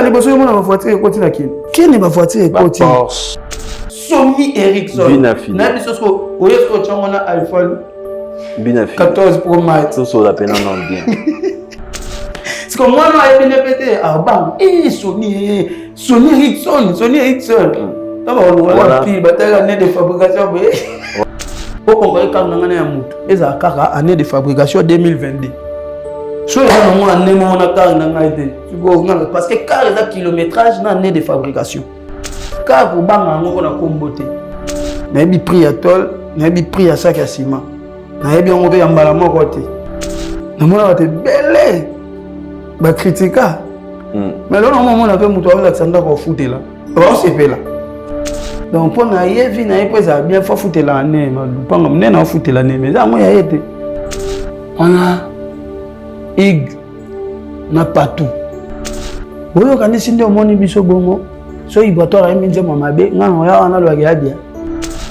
les besoins de la voiture côté la qui est ma voiture côté Sony Ericsson na biso so oyo ko changona iPhone Binafi 14 Pro Max so la peine non bien c'est comme moi non ai pété ah bang Sony Ericsson ça va voilà puis bataille année de fabrication pour comparer quand on a un moto eza kaka année de fabrication 2022 so eza non année mon car na été parce que car eza kilométrage na année de fabrication car pour banga ngo na kombote na bi prix à tol na bi prix à sac à ciment na bi on veut mbala moko te na mona te belé ba critica mais là non moment on a fait moto avec Alexandre ko foutela on se fait là donc pour na yevi na yepo za bien faut foutela année ma panga mnena foutela année mais ça moi ya été on a ig na patou boyo kanisi ndio moni biso bongo so ibotora eminje mamabe ngana ya wana lwa ya bien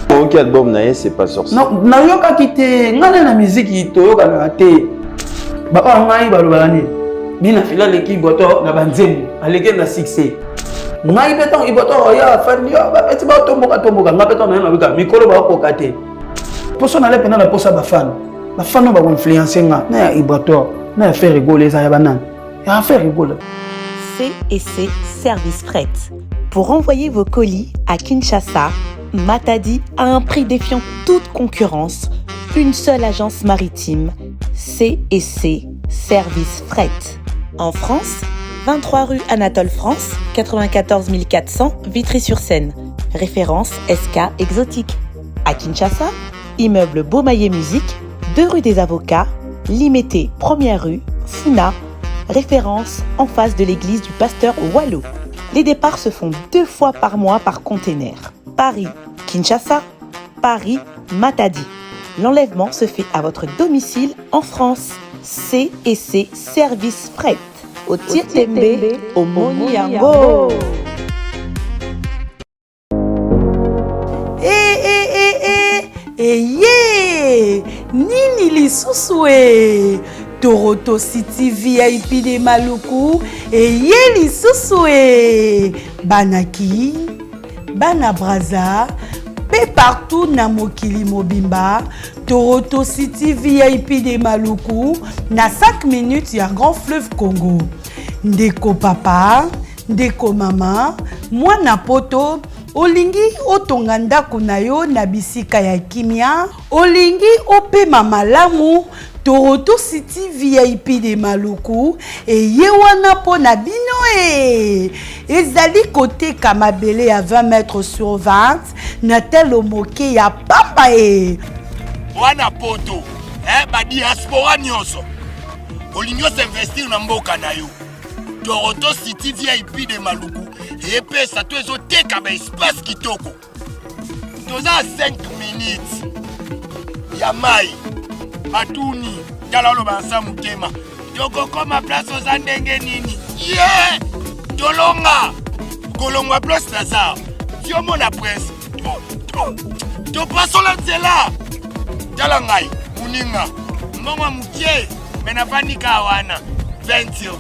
aucun album na c'est pas sorcier non na yoka kite ngana na musique to yoka na te baba ngai baloba ni bina fila leki boto na banzemu aleke na succès ngai beton iboto ya fandi ba eti ba tomboka ngabeto na bika mikolo ba ko kate poso na le pena na posa ba fan ba influencer nga na iboto na faire rigoler ça ya banane ya faire rigoler. C&C Service Fret. Pour envoyer vos colis à Kinshasa, Matadi a un prix défiant toute concurrence. Une seule agence maritime, C&C Service Fret. En France, 23 rue Anatole France, 94 400 Vitry-sur-Seine. Référence SK Exotique. À Kinshasa, immeuble Beaumaillé Musique, 2 rue des Avocats, Limité 1er rue, Funa. Référence en face de l'église du pasteur Wallo. Les départs se font 2 fois par mois par container. Paris-Kinshasa, Paris-Matadi. L'enlèvement se fait à votre domicile en France. C&C Service Fret. Au Tirtembe, au Moniango. Nini lisusu Toronto City VIP de Maluku yeli susu banaki bana braza pe partout na mokili mobimba Toronto City VIP de Maluku na 5 minutes ya Grand Fleuve Congo ndeko papa ndeko mama mwana poto olingi otonga ndako na yo na bisika ya kimia olingi opema malamu Toronto City VIP de Maluku ye wana po na bino ezali kote kamabele ya 20 mètres sur 20 na telo moke ya pamba wana poto ba diaspora nyonso olingi s'investir na mboka na yo Toronto City VIP de Maluku epesa to ezoteka ba espace kitoko toza 5 minutes ya mai matuni talalo bansa mutema toko koma place oza ndenge nini tolonga kolongwa place Lazare tio mona presse to pasola nzela tala ngai muninga mbongo mukie mena panika wana 20 sur 20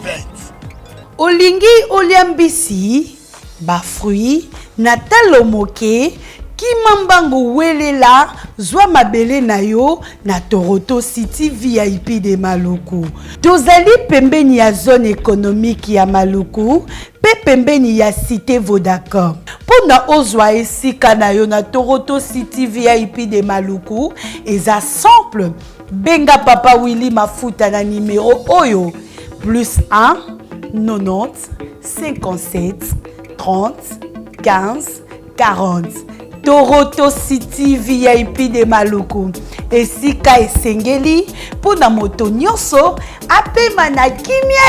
olingi oliambisi ba fruit na talo moke kimambango welela zwa mabele na yo na Toronto City VIP de Maluku. Tozali pembeni ya zone économique ya Maluku, pe pembeni ya cité Vodacom. Pona ozwa esika na yo na Toronto City VIP de Maluku, eza simple. Benga Papa Willy Mafuta na numéro oyo +1 90 57 30 15 40. Toronto City VIP de Maluku. Esika esengeli pona moto nyonso apema na kimia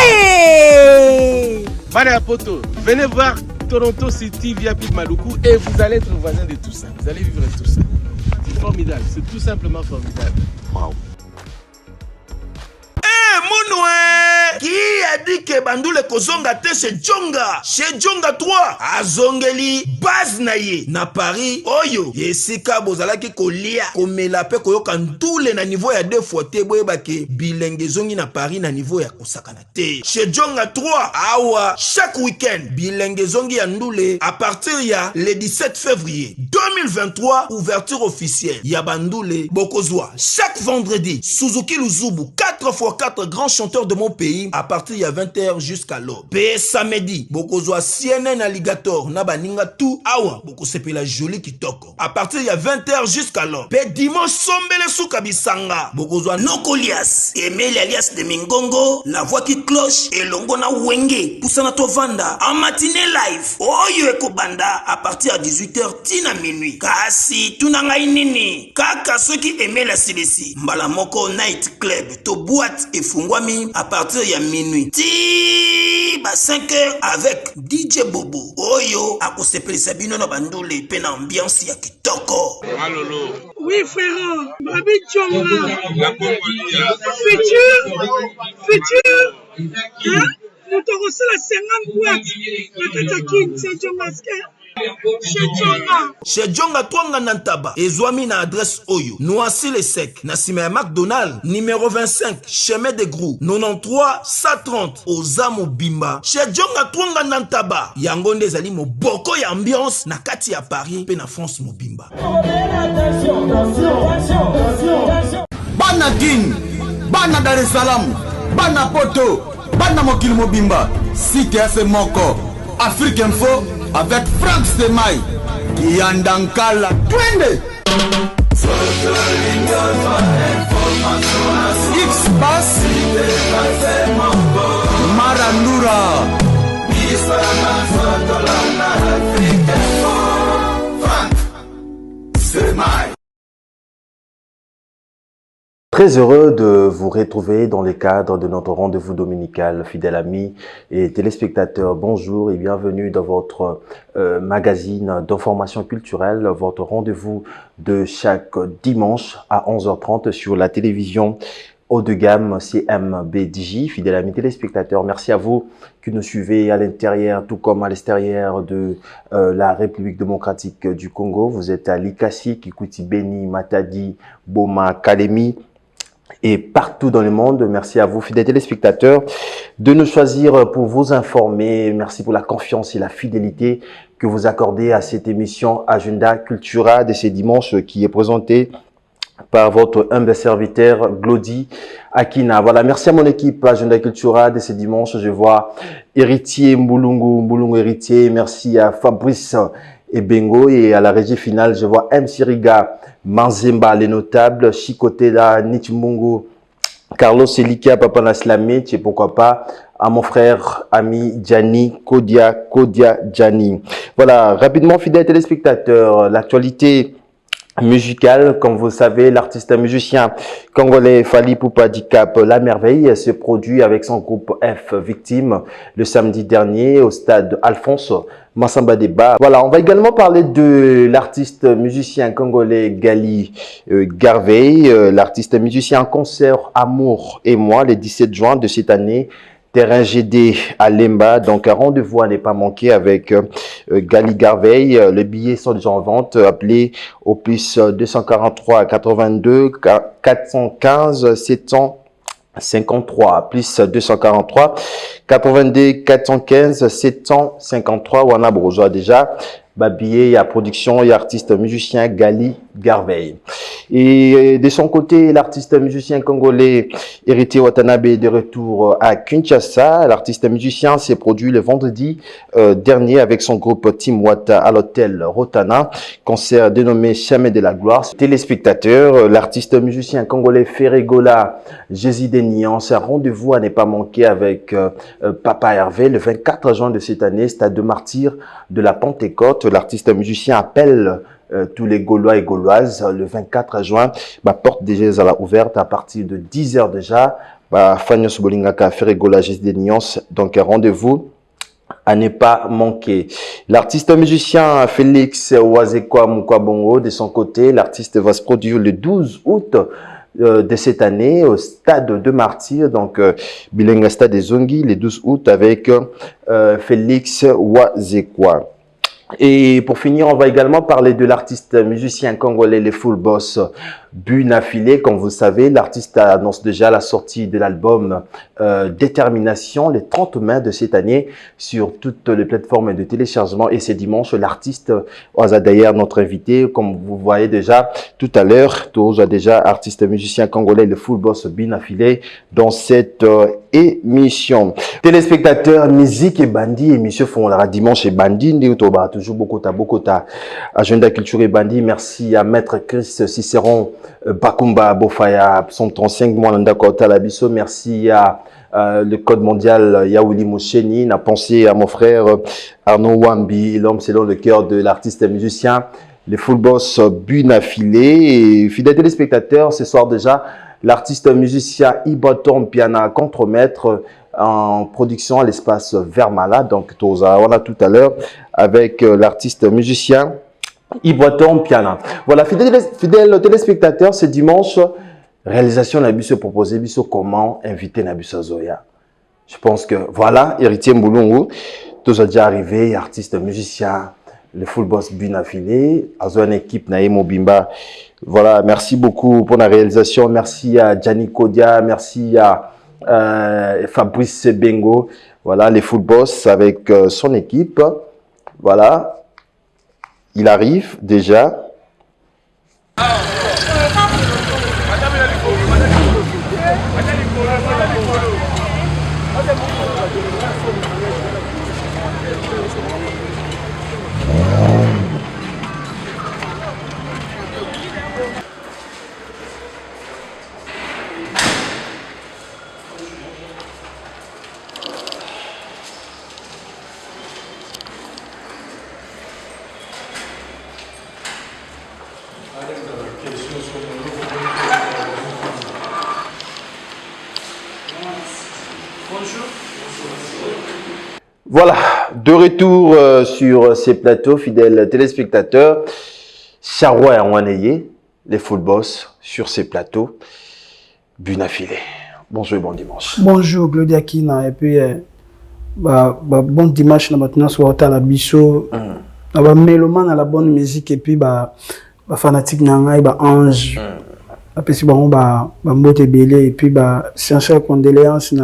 Bana poto, venez voir Toronto City VIP de Maluku et vous allez être voisin de tout ça. Vous allez vivre tout ça. C'est formidable, c'est tout simplement formidable. Wow. Mounoué Qui a dit que Bandoule kozonga te chez Djonga? Chez Djonga 3, azongeli base na ye na Paris. Oyo, yesika bozalaki kolia, komela pe koyoka ndule na niveau ya 2 fois te boyebake bilenge zongi na Paris na niveau ya kosakana te. Chez Djonga 3, awa, chaque week-end, bilenge zongi ya ndule, à partir ya le 17 février 2023, ouverture officielle ya Bandoule Bokozwa. Chaque vendredi, Suzuki Luzubu, 4x4 grands chanteurs de mon pays, à partir ya 20h jusqu'à l'aube. Pe samedi, Bokozwa CNN Alligator, Nabaninga tout, awa, Bokosepela la jolie kitoko. À partir ya 20h jusqu'à l'aube. Pe dimanche, Sombele Soukabisanga, Bokozwa Nokolias, Emile alias de Mingongo, la voix qui cloche, et Longona Wenge, Poussana Tovanda, en matinée live, Oyo Ekobanda, à partir à 18h, tina minuit. Kasi, tunanga inini, kaka ceux qui aimaient la CDC, Mbalamoko Night Club, to boîte et fungwami, à partir ya minuit. Ti, ba 5h avec DJ Bobo, Oyo, à Kosepeli Sabino na Bandoule, pena ambiance ya kitoko. Malolo. Oui, frère, Babi Djonga. La Congolia. Futur. Hein? Nous te reçons la 50 boîtes. La Katakin, c'est Djonga. Chez Djonga Twanga Nantaba, Ezwami na adresse Oyo, Noisy le Sec, Nassime McDonald, numéro 25, chemin de Grou, 93 130, Ozamo Bimba. Chez Djonga Twanga Nantaba, Yangonde Zali mo boko ya ambiance, na kati ya Paris, pe na France mo Bimba. Bana Kin, Bana Dar es Salaam, Bana Poto, Bana Mokil Mobimba, Cité assez Moko, Afrique Info, avec Franck Semaï, Yandankala, Twende. X-Bass, Marandura, Franck Semaï. Très heureux de vous retrouver dans le cadre de notre rendez-vous dominical, fidèles amis et téléspectateurs. Bonjour et bienvenue dans votre magazine d'information culturelle, votre rendez-vous de chaque dimanche à 11h30 sur la télévision haut de gamme CMBDJ. Fidèles amis téléspectateurs, merci à vous qui nous suivez à l'intérieur tout comme à l'extérieur de la République démocratique du Congo. Vous êtes à Likasi, Kikuti, Beni, Matadi, Boma, Kalemi et partout dans le monde. Merci à vous, fidèles téléspectateurs, de nous choisir pour vous informer. Merci pour la confiance et la fidélité que vous accordez à cette émission Agenda Cultura de ce dimanche qui est présentée par votre humble serviteur Glody Akina. Voilà, merci à mon équipe Agenda Cultura de ce dimanche. Je vois Héritier Mbulungu Héritier. Merci à Fabrice et Bengo, et à la régie finale, je vois M. Siriga, Manzemba, les notables, Chikotela, Nichimungu, Carlos Elikia, Papa Naslamé, et pourquoi pas à mon frère, ami Gianni, Kodia Gianni. Voilà, rapidement, fidèles téléspectateurs, l'actualité musical, comme vous le savez, l'artiste musicien congolais Fally Ipupa Dicap La Merveille se produit avec son groupe F Victime le samedi dernier au stade Alphonse Massamba Deba. Voilà, on va également parler de l'artiste musicien congolais Gali Garvey, l'artiste musicien en concert Amour et moi le 17 juin de cette année. Terrain GD à Lemba, donc un rendez-vous à ne pas manquer avec Gali Garvey. Les billets sont déjà en vente, appelez au plus 243 82 415 753, plus 243 82 415 753. Wana Brozoa déjà. Billet, il y a production, il y a artiste musicien Gali Garvey. Et de son côté, l'artiste musicien congolais Héritier Watanabe est de retour à Kinshasa. L'artiste musicien s'est produit le vendredi dernier avec son groupe Team Wata à l'hôtel Rotana. Concert dénommé Chemin de la Gloire. Téléspectateurs, l'artiste musicien congolais Ferregola Jésus Denian, c'est un rendez-vous à ne pas manquer avec Papa Hervé le 24 juin de cette année, stade de Martyrs de la Pentecôte. L'artiste musicien appelle tous les Gaulois et Gauloises le 24 juin. Porte déjà à la ouverte à partir de 10h déjà. Fanyos Bolingaka Ferregola Jésus Denian, donc rendez-vous à ne pas manquer. L'artiste musicien Félix Wazekwa Mukwabongo, de son côté, l'artiste va se produire le 12 août de cette année au stade de Martyrs, donc Bilenga Stade des Zongi, le 12 août avec Félix Wazekwa. Et pour finir, on va également parler de l'artiste musicien congolais, le Full Boss Bunafile. Comme vous savez, l'artiste annonce déjà la sortie de l'album Détermination le 30 mai de cette année sur toutes les plateformes de téléchargement. Et c'est dimanche, l'artiste, d'ailleurs notre invité, comme vous voyez déjà tout à l'heure, déjà artiste musicien congolais, le Full Boss Bunafile dans cette émission. Téléspectateurs, musique et bandit, émission font la dimanche et bandit, toujours beaucoup agenda culture et bandit. Merci à Maître Chris Cicéron Bakumba Bofaya, 135 mois Ndakota Labiso. Merci à le Code mondial Yaouli Moucheni. N'a pensé à mon frère Arnaud Wambi, l'homme selon le cœur de l'artiste musicien, le Full Boss Bunafile. Et fidèles téléspectateurs, ce soir déjà, l'artiste musicien Iboton Piana Contremaître en production à l'espace Vermala. Donc, voilà tout à l'heure avec l'artiste musicien Iboton Piana. Voilà, fidèles téléspectateurs, ce dimanche, réalisation Nabiso proposé, Biso comment inviter Nabiso Zoya. Je pense que voilà, héritier Mboulungu, tous ont déjà arrivé, artiste musicien, le Full Boss Bunafile, Azo une équipe Naïmo Bimba. Voilà, merci beaucoup pour la réalisation. Merci à Gianni Kodia, merci à Fabrice Bengo. Voilà, les Full Boss avec son équipe. Voilà, il arrive déjà. Voilà, de retour sur ces plateaux, fidèles téléspectateurs. Charrois et Anwaneye, les Full Boss sur ces plateaux. Bunafile. Bonjour et bon dimanche. Bonjour, Claudia Kina. Et puis, bon dimanche, maintenant, sur la bicho. Mélomane à la bonne musique et puis, fanatique Nanga, ange. Après, si on mbote belé et puis, sincère condoléances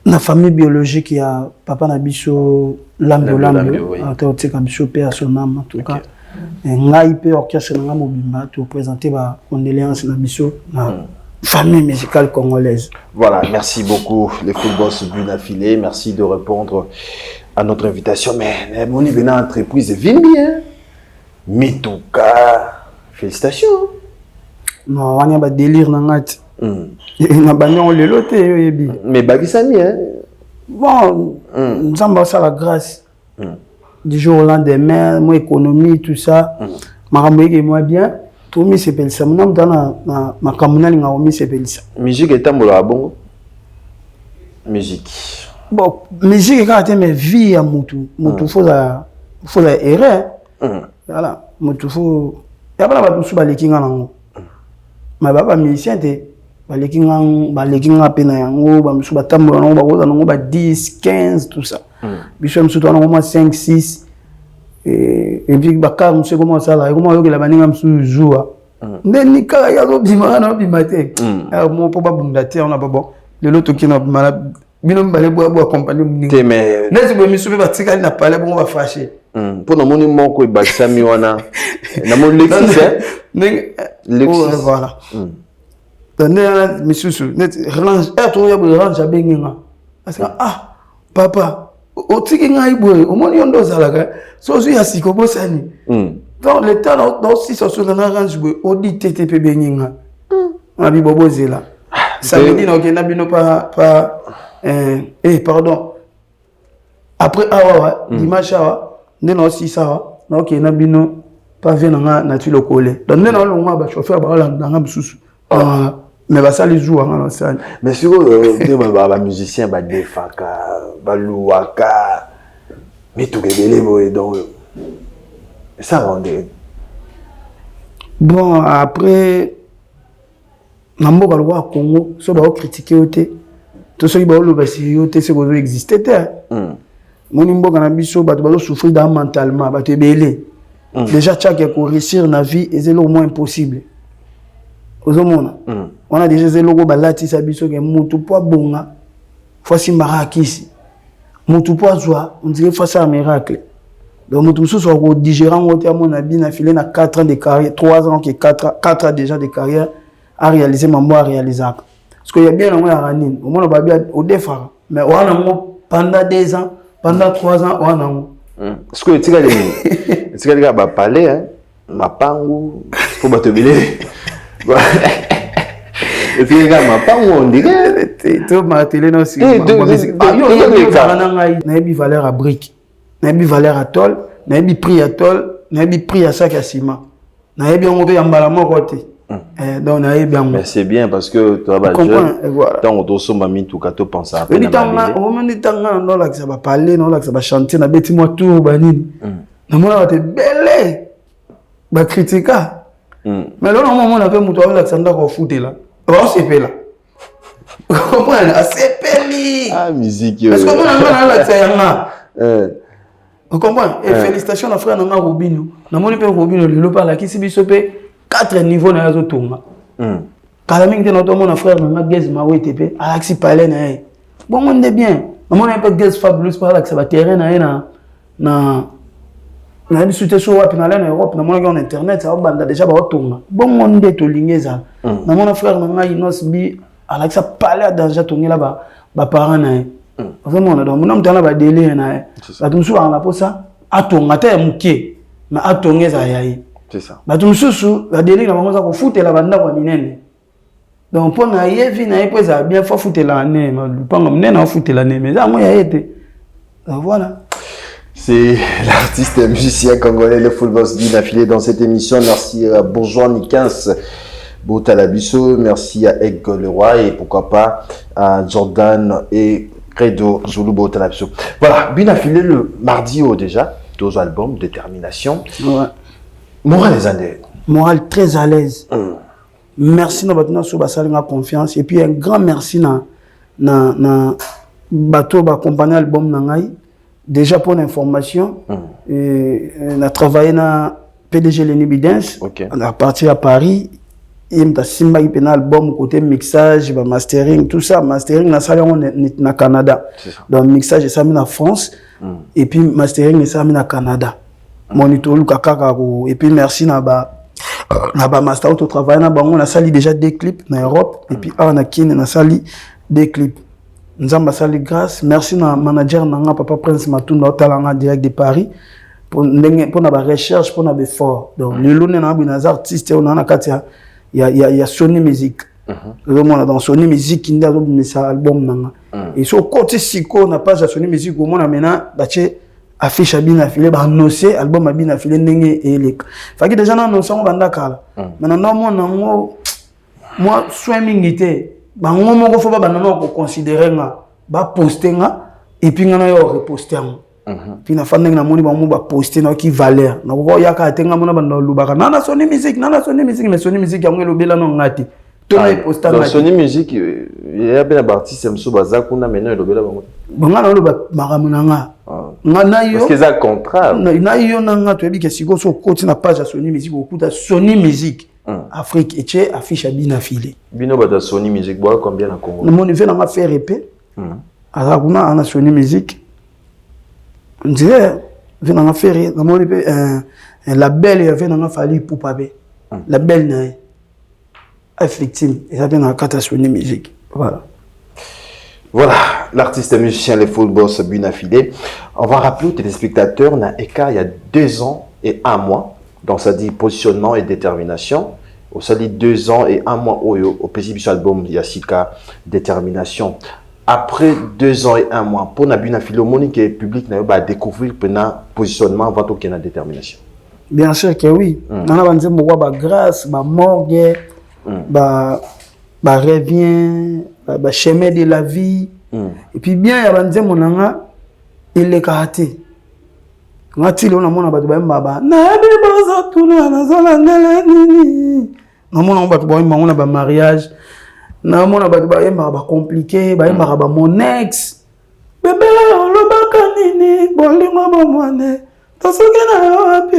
na famille biologique, il y a papa Nabiso Lambio, Nabiso père son âme en tout cas. Et ngai pe orchestre nga mobimba to présenter ba condoléances Nabiso na famille musicale congolaise. Voilà, merci beaucoup les Full Boss Bunafile, merci de répondre à notre invitation. Mais mon événement entreprise vient bien. Mituka, félicitations. Non, on a un délire dans la tête. Na banyo le lote yebi. Mais Bagisami hein. Bon, nous avons ça la grâce. Du jour au lendemain, mon économie tout ça. Ma ramègue moi bien. Tout mis c'est ça. Mon nom dans ma communale nga omi c'est ça. Musique est tambola bon. Musique. Bon, musique quand mais vie à mutu. Mutu faut la erreur. Voilà, mutu faut. Ya bala ba tusu ba lekinga nango. Ma baba musicien te balekinga pena yango bamisu batambola nango bakoza nango ba 10 15 tout ça biso misu to nango 5 6 et puis baka musu comment ça là comment yokela baninga misu joua ndeni kaka ya lobima na bimate mo po babunda te on a bon le loto qui na mala bino mbale bo accompagner mninga mais nesi bo misu ba tikali na pale bon va fâcher pour na moni moko ibakisami wana na mon Lexis voilà monsieur net range range abenga parce que papa o tiki ngai boy o moni ondo zalaka so ya siko bosani donc le temps dans si so na range boy o dit TTP benga na bi bobozela samedi na okenda bino pa pardon après dimanche ndena aussi ça na okenda bino pa venanga na tu lokole donc ndena longa ba chauffeur ba la nga msusu mais ça les joue en scène mais sur ba musicien ba defaka ba luaka mais tout belé boy donc ça rendait bon après Nambo balwa Congo, so ba critiquer oté. Tout ce qui ba lo ba sérioté c'est qu'on existait mon imbo kana biso ba to souffrir dans mentalement ba te belé. Déjà chaque ko réussir na vie et c'est le moins impossible. Ozomona. On a déjà zelo go balati sa biso ke mutu po bonga. Fois marakisi. Mutu po joie, on dirait face à un miracle. Donc mutu sous so digérant oté à mon abi na filé na 4 ans de carrière, 3 ans que 4 ans déjà de carrière à réaliser mambo à réaliser. Parce qu'il y a bien un ranine, au moins on va bien au défar. Mais on a pendant 2 ans, pendant 3 ans, on a. Est-ce que tu as dit que parler, hein, ma pangu, faut pas te biler. Et puis regarde ma pangu, on dirait. Tu ma télé non si. Naebi valeur à brique, naebi valeur à tôle, naebi prix à tôle, naebi prix à sac à ciment. Naebi on peut emballement côté. Donc bien. Mais c'est bien parce que tu vas tant on doit sommer tout quand tu penses à peine. Au moment où tu as là que ça va parler, non là que ça va chanter, na beti moi tout banini. Na moi va te belé. Ba critiquer. Mais là au moment on a fait muto là que ça nda ko fouter là. On se fait là. Comment c'est peli. Ah musique. Est-ce que on a là que ça yanga. Vous comprenez? Et félicitations à frère Nanga Robinho. Na moni pe Robinho le parle qui si bisopé 4 niveaux na yazo tonga. Kalaming te noto mon frère na Gez Mawetep, Alexis Palais na. Bon on est bien. Mon n'a pas Gez Fabulous par là que ça va terrain na une situation wapi na en Europe na mon en internet ça banda déjà ba tonga. Bon on est to lingeza. Na mon frère na Inos bi Alexis Palais danger tonga là ba parents na. Vraiment donc mon homme tana ba délai na. Ba tumsu na posa atonga te mukie. Mais atongeza yayi. C'est ça. Bah tout souci, la délai na bango za ko foutre la banda kwa minene. Donc pour na yevi na yepo za bien faut foutre la né, mais pas comme né na foutre la né, mais ça moi y a été. Voilà. C'est l'artiste et musicien congolais le Full Boss Bin affilié dans cette émission. Merci à Bourgeois Nikens Boutalabiso, merci à Egg Leroy et pourquoi pas à Jordan et Credo Zulu Boutalabiso. Voilà, Bin affilié le mardi déjà, 2 albums Détermination. Ouais. Moral les années. Moral très à l'aise. Merci na batuna so basalinga confiance et puis un grand merci na bateau ba accompagner album na ngai déjà pour l'information et on a travaillé na PDG Lenibidens on a parti à Paris et mta simba qui album côté mixage ba mastering tout ça mastering na salon na Canada donc mixage ça mis en France et puis mastering ça mis na Canada monitor Lukaka et puis merci na ba master auto travail na bango na sali déjà des clips na Europe et puis on a kin na sali des clips nzamba sali grâce merci na manager na papa Prince Matunda talanga direct de Paris pour na ba recherche pour na be fort donc le lone na bina artiste on na katia ya Sony Music vraiment dans Sony Music qui nda zo album nanga et so côté siko na page Sony Music au moins maintenant bache affiche à bien affilé, bah annoncé album à bien affilé n'engé et les. Fait que déjà non annoncé on banda kala. Maintenant moi swimming était, bah on faut pas banana pour considérer bah poster et puis on a reposter. Puis na fan na moni ba poster na qui valeur. Na ko ya ka tenga mona banda lubaka. Nana Sony Music mais Sony Music ya ngelo bela no ngati. Dans Sony Music, il y a bien un artiste qui baza kuna maintenant le bela bango. Bangana lo ba maramunanga. Parce que c'est un contrat. Na yo nanga to bi ke siko so côté na page Sony Music beaucoup de Sony Music Afrique et chez affiche à bien affilé. Bino ba Sony Music bois combien na Congo? Mon niveau na faire épée. Ala kuna na Sony Music. On dirait vient na faire na mon un label il vient na fali pour pabe. Label na effectivement, et ça vient dans la Sony Music. Voilà. Voilà, l'artiste et musicien Les Full Boss Bin affilié. On va rappeler aux téléspectateurs, on a Eka il y a 2 ans et 1 mois, donc ça dit positionnement et détermination. Ça dit 2 ans et 1 mois au PCB album, il y a 6 cas détermination. Après 2 ans et 1 mois, pour Bin affilié, Monique et le public va découvrir le positionnement avant qu'il y ait une détermination. Bien sûr que oui. On a dit que grâce, morgue, revient, chemin de la vie. Et puis bien, il y a des gens il est karaté. Ngati lo na mona batu ba mbaba. Na bi baza tuna na zala nele nini. namona bato bayembaka na bamariage, namona bato bayembaka bacompliqué, bayembaka mon ex. Bébé, olobaka nini, bolingo bomwane, tosoki na yo wapi.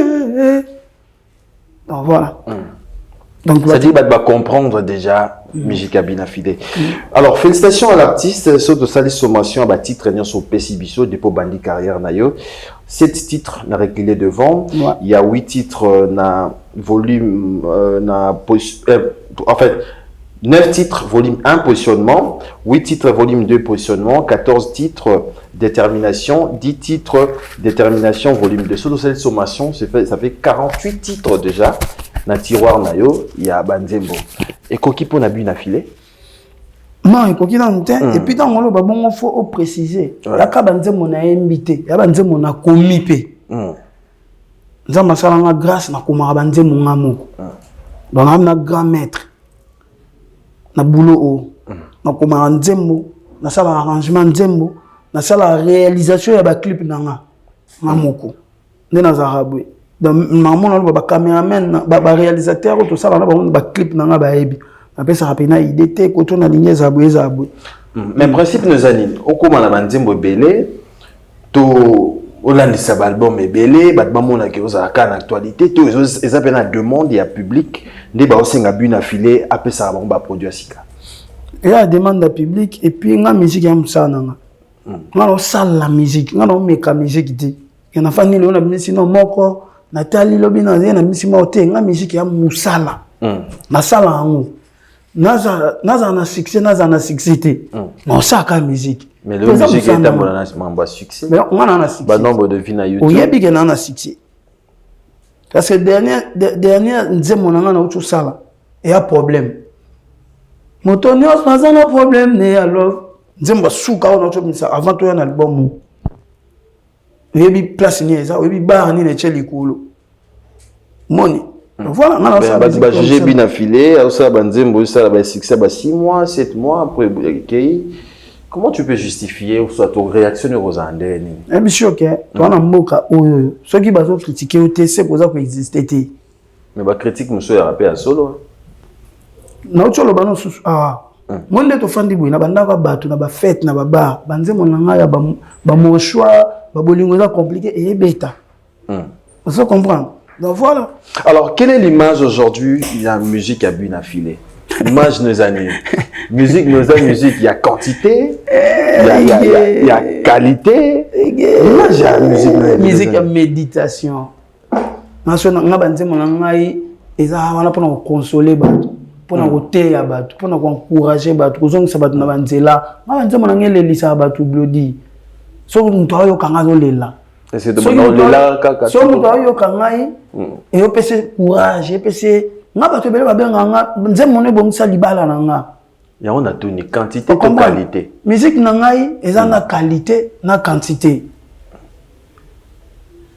Donc voilà. Donc, ça dit qu'il va comprendre déjà musique à Binafide. Alors, félicitations à l'artiste, sur de sa sommation à titre sur PC Bisso, dépôt Bandi Carrière Nayo. 7 titres na réglé devant. Ouais. Il y a 8 titres na volume, en fait, 9 titres volume 1 positionnement, 8 titres volume 2 positionnement, 14 titres détermination, 10 titres détermination volume 2. Sur de cette sommation, ça fait 48 titres déjà. Na tiroir nayo il y a Banzembo et koki pour na bu na filé non koki na nte et puis dans le babon faut préciser la ka Banzembo na invité ya Banzembo na komi pe nzamba sala na grâce na koma Banzembo ngamoko donc na grand maître na boulot na koma Nzembo na sala arrangement Nzembo na sala réalisation ya ba clip nanga ngamoko ndena zarabwe. Donc, maman, ba caméraman, ba réalisateur, tout ça, ba clip nanga ba ebi. Après ça rappelle na idée ko to na ligne zaboué. Mais principe nos anines, okoma na Banzembo belé, to olandisa album belé, ba mona ke oza ka na actualité, to eza pena demande ya public, ndé ba osenga bu na filé, après ça ba produire sika. Il y a demande à public et puis nga musique ya msa nanga. Nga sala la musique, nga meka musique dit. Il y en a fani le on a bien sinon moko Nathalie Lobina na misima ote nga musique ya musala. Na sala ngo. Naza na succès te. Non ça ka musique. Mais le musique est un succès. Mais on a succès. Ba nombre de vues na YouTube. Oyebi ke na succès. Parce que dernière nzemo nanga na utu sala. Il y a problème. Motonios na za problème ne alors nzemba suka on a ça avant to un album. Oyebi place ni eza, oyebi bar ni ne cheli kulo. Moni. Voilà, on a ça. Ba juger bien affilé, ça Banzembo ça ba succès ba 6 mois, 7 mois après comment tu peux justifier ou soit ton réaction aux andeni? Eh bien sûr que toi na mboka oyo, ceux qui bazo critiquer au TC pour ça ko exister té. Mais ba critique monsieur ya rappel à solo. Na otolo bano susu monde to fandi boy na banda ba batu na ba fête na ba bar, Banzembo nanga ya ba mon choix. Babolingo est compliqué et bêta. On se comprend. Donc voilà. Alors, quelle est l'image aujourd'hui de la musique à Binafile? L'image nos années. Musique, il y a quantité, il y a qualité. L'image de la musique. Musique à méditation. On a Banzembo nangai eza wana pona consoler batu, pona koteya batu, pona encourager batu, kozongisa batu na banzela. Banzembo nangai lelisa batu blodi. So mtu ayo kangazo lela. C'est de lela kaka. So mtu ayo kangai et yo pese courage, pese nga bato bele ba benga nga nzembo ne bongisa libala na nga. Ya on a tout ni quantité et qualité. Musique na ngai eza na qualité na quantité.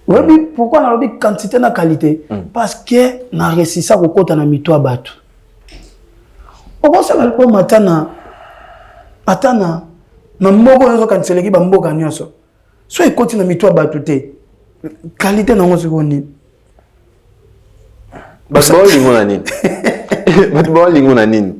Oui, pourquoi na lobi quantité na qualité? Parce que na resisa ko kota na mito abatu. Oko sala ko matana na mboko nzo kanseleki ba mboka nyonso so ekoti na mitwa batu te qualité nango sekoni bato lingo na nini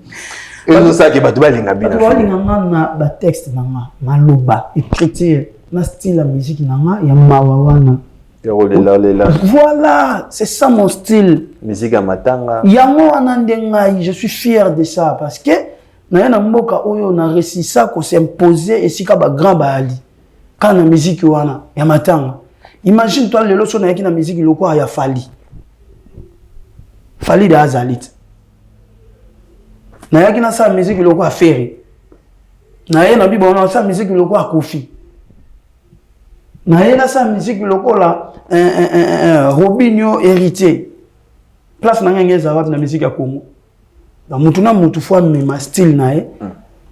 ezo saki bato balinga bina balinga na ba texte nanga maloba écriture na style la musique nanga ya mawawana voilà c'est ça mon style musique à matanga yango wana ndengai je suis fier de ça parce que na mboka oyo na resisa ko s'imposer esika ba grand baali kana musique wana ya matanga imagine toi lelo so na yaki na musique loko ya Fali da Azalit na yaki na sa musique loko a Ferry na ye na bibo na sa musique loko a Kofi na ye na sa musique loko la Robinho héritier place na ngeza wapi na musique ya Congo. Donc mutuna mutu fwa ma style na ye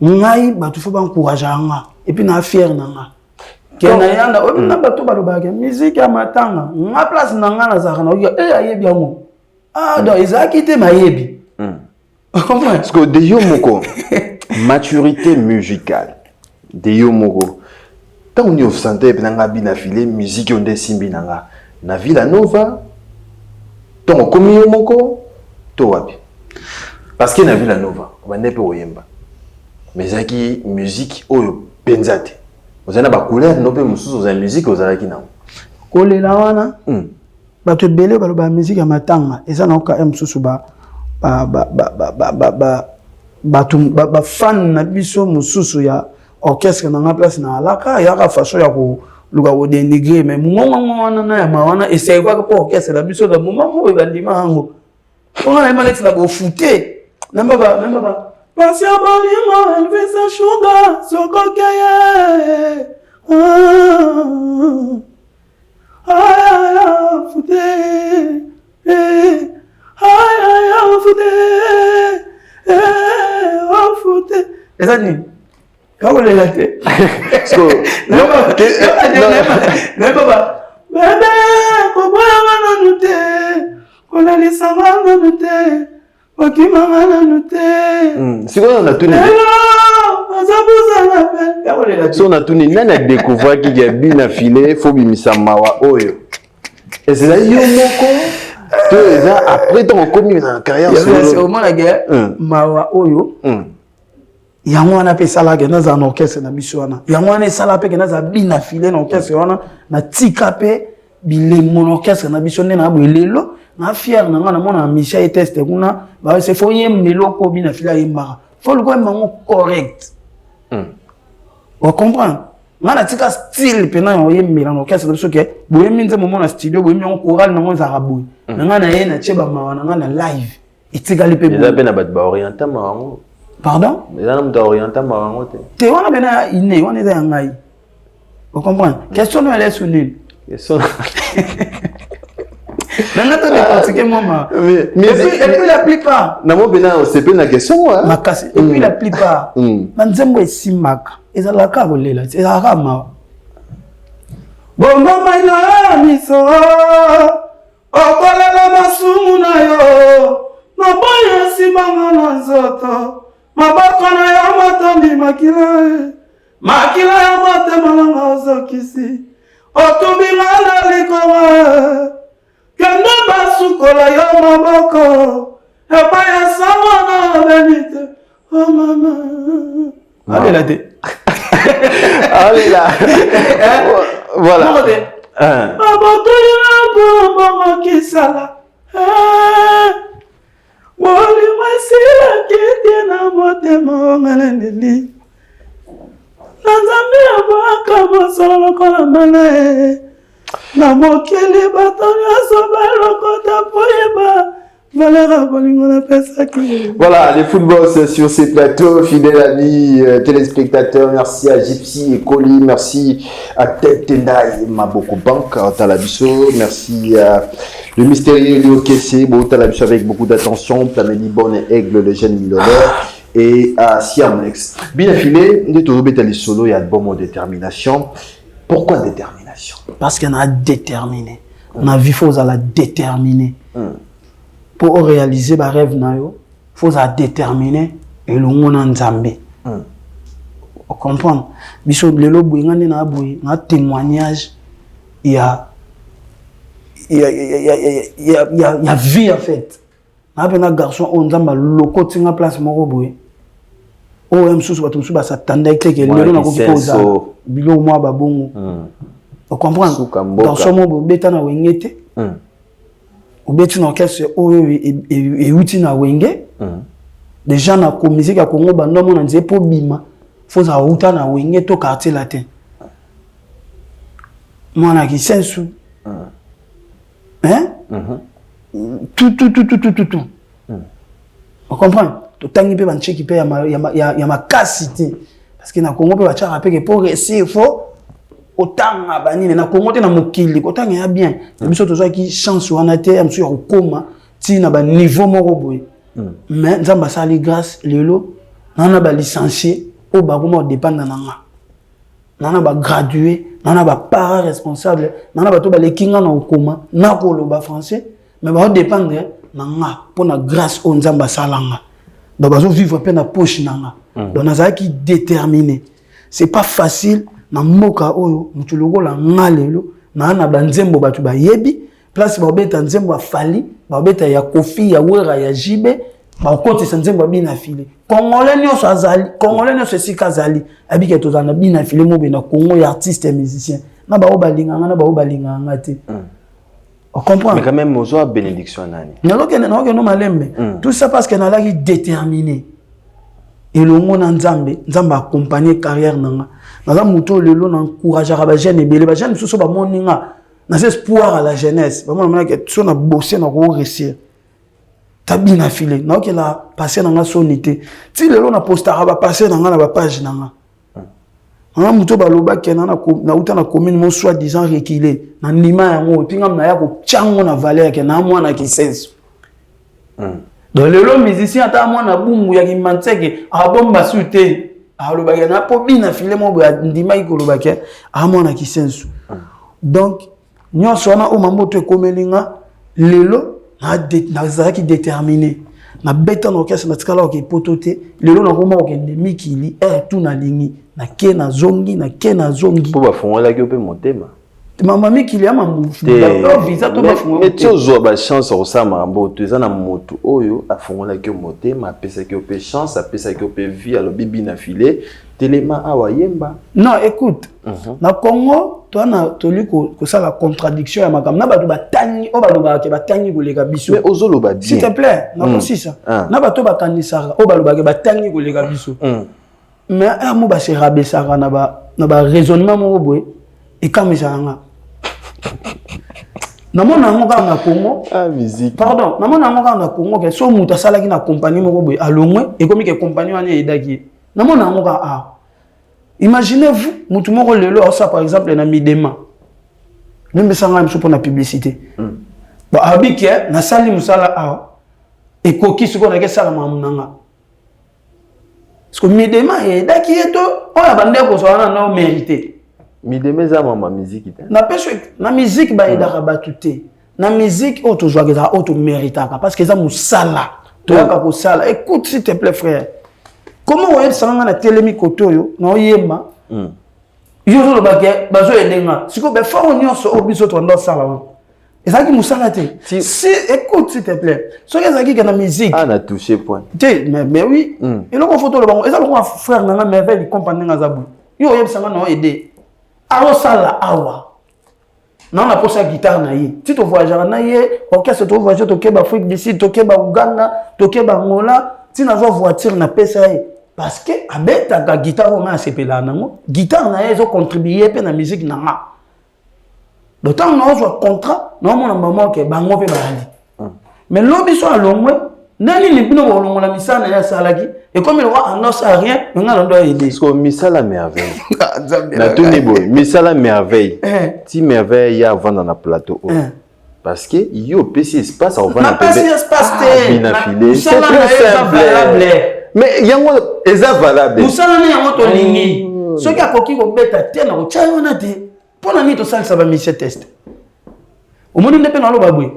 ngai batu fwa ba encourager nga et puis na fier na nga kena yanda o na batu ba lobaka musique ya matanga nga place na nga na zaka na ayebi yango donc izaki te mayebi parce que de yo moko maturité musicale de yo moko tant on y santé pe nga Binafile musique on desimbi nanga na Villa Nova tant komi yo moko to wapi parce que na Villa Nova on n'est pas oyemba mais ça qui musique oyo penzate vous avez ba couleur no pe mususu za musique vous avez qui na kolela wana bato belé ba musique ya matanga eza na ka mususu ba fan na biso mususu ya orchestre na place na alaka ya ka façon ya ko luka ko dénigrer mais mongo na ya mawana essaye kwa ko orchestre la biso da moment mo ba ndima hango on a mal la bo fouté namba ba Passion bolingo elvisa sugar sokokeye fouté fouté eza nini kakolela te baba bebe koboyanga nanu te kolalisanga nanu te okimanga nanu te sikoyo na tuni so na tuni nani adécouvrir ki ya bina filé fo bimisa mawa oyo ezela yo moko to eza après ton commis na carrière c'est au moins la guerre mawa oyo yango wana pe sala ke naza na orchestre na biso wana yango wana sala pe ke naza bina filé na orchestre wana na tika pe bile mon orchestre na biso na bolelo na fier na ngana mona Michel test kuna ba c'est faut yemelo ko bina filé yemba faut le comment correct on comprend ngana tika style pena yo yemela na orchestre na biso ke boyemi nze moment na studio boyemi on choral na ngo za raboui ngana ye na cheba mawana ngana live itika lipe bo eza pe na bat ba oriental mawango. Pardon? Mais là, nous orientons ma tu on a bien inné, on est dans un. Vous comprenez? Question elle est sous nul. Question. Mais puis la plupart. Non, moi, c'est pas une question. Et puis la plupart. Manzembo est si mac. Et ça la carole là. C'est la rama. Bon, maman, miso. Okola la masumuna yo. Maboya si mangana zoto. Maboko na ya matandi makila ya motema nanga ozokisi otubinga na likoma kende basukola yo maboko epai ya sango na benite oh mama alela te alela voilà abotoli na bongo kisala Wali masila kiti na motema ngalendeli Nanzambi abaka bosolo lokola mane Na mokili batoni asoba lokota poyeba Valera bolingo na pesa ki. Voilà, les footballs sur ces plateaux, fidèles amis téléspectateurs, merci à Gypsy et Coli, merci à Ted Tendai Maboko Bank, à Talabiso, merci à le mystérieux Léo Kessé, Talabiso avec beaucoup d'attention, Plameli Bonne et Aigle, le jeune millionnaire, et à Siamlex. Bien affilé, il est au Bétali Solo, il y a de bons mots de détermination. Pourquoi détermination? Parce qu'on a déterminé. On a vu qu'il faut la déterminer. Pour réaliser ma rêve, il faut la déterminer et le monde en Zambie. Vous comprenez? Biso lelo bouingane na boui, na témoignage, il y a vie en fait. Na un garçon on zamba loko tinga place moko boui. O msusu batu msusu ba s'attendait que lelo na ko koza bilo moi ba bongo. Vous comprenez? Garçon mo beta na wengete. Obeti na orchestre oyo et uti na wenge. Les gens na ko musique ya Congo ba ndomo na nzepo bima. Faut za uta na wenge to quartier latin. Mwana ki sensu. Hein? Tout. On comprend? To tangi pe ban cheki pe ya makasiti. Parce que na Congo pe ba cha rapper que pour réussir il faut autant abanine na Congo te na mokili autant ya bien. Biso to qui chance wana te am sur koma ti na ba niveau moko boy. Mais nzamba sali grâce lelo na ba licencié o ba ko mo dépendre na nga. Na ba gradué, na ba parents responsables, na ba to ba lekinga na okoma na ko lo ba français, mais ba dépendre na nga pour na grâce o nzamba salanga. Donc ba zo vivre pe na poche na nga. Donc na za ki déterminé. C'est pas facile na moka oyo mutu lokola nga lelo na banzembo batu ba yebi place ba beta nzembo afali ba beta ya Kofi ya Wera ya Jibe ba côté sanzemba bina filé congolais nyonso azali congolais nyonso esika azali abike tozana bina filé mo bena Congo ya artiste et musicien na ba obalinganga na ba obalinganga te on comprend mais quand même ozo bénédiction nani non malembe tout ça parce que na qui déterminé et le monde nzambe accompagner carrière nanga na muto lelo na encourager ba jeune ebele ba jeune soso ba moninga na espoir à la jeunesse ba mona que so na bosser na ko réussir tabina filé na que la passer nanga sonité ti lelo na postara ba passer nanga na ba page nanga na muto ba loba kena na uta na commune mo soit disant reculé na ndima yango pinga na ya ko tchango na valeur ke na mwana ki sense donc lelo musicien ata mwana bumbu ya ki manteke a bomba sute a loba ke na po bina filé mo ba ndima iko loba ke a mwana ki sense donc nyonso na o mamboto ekomelinga lelo na zaki déterminé na beta na orchestre na tikala ke potote lelo na koma ke mikili tout na lingi na ke na zongi po ba fongola ke pe motema mama mikili ya mamu visa to ba fongola mais tu zo ba chance au sama mboto eza na moto oyo afongola ke motema apesa ke pe chance apesa ke pe vie alo bibi na filé telema awa yemba non écoute na Congo toi na toli ko ça la contradiction ya makam na bato batangi o baloba ke batangi koleka biso mais ozolo ba bien s'il te plaît na kosi ça na bato bakanisaka o baloba ke batangi koleka biso mais mo ba se rabesaka na ba raisonnement mo boye et kamisa nga na mona ngo ka na Congo musique pardon na mona ngo ka na Congo ke so muta salaki na compagnie mo boye alongwe e komi ke compagnie wana edaki na mona ngo ka imaginez-vous mutu moko lelo ça par exemple na midema même ça ngam pour la publicité ba abike na sali musala et koki siko na ke sala mamunanga parce que midema edaki eto oya bande ko so wana no mérité midema za mama musique na peso na musique ba edaka batuté na musique auto joie que ça auto méritaka parce que ça musala to ka ko sala écoute s'il te plaît frère comment on est sans na telemi kotoyo na yema yo zo ba bazo edenga siko be fa onyo so obiso to ndo sala wa ezaki musala te si écoute s'il te plaît so ezaki que na musique na touché point te mais oui et le photo le bango ezalo ko frère na merveille compagnie nga zabu yo yeb sanga na aider alo sala awa non la posa guitare na ye ti to voyager na ye orchestre to voyager to keba Afrique du Sud to keba Uganda to keba Angola ti na zo voiture na pesa ye parce que abeta ka guitare on a sepela nango guitare na ye zo contribuer pe na musique na nga d'autant na zo contrat na mona maman ke bango pe bali mais lobi so alongwe nani ni bino bolongo la misana ya salaki et comme il voit en os à rien nga ndo aider parce que misala merveille na tout niveau misala merveille ti merveille ya vendre na plateau parce que yo PC espace au vendre na PC espace te na filé c'est très simple mais yango eza valable musala na yango to lingi soki akoki ko beta te na ko chayo na te pona ni to salisa ba mission test au monde ne pe na lo babwe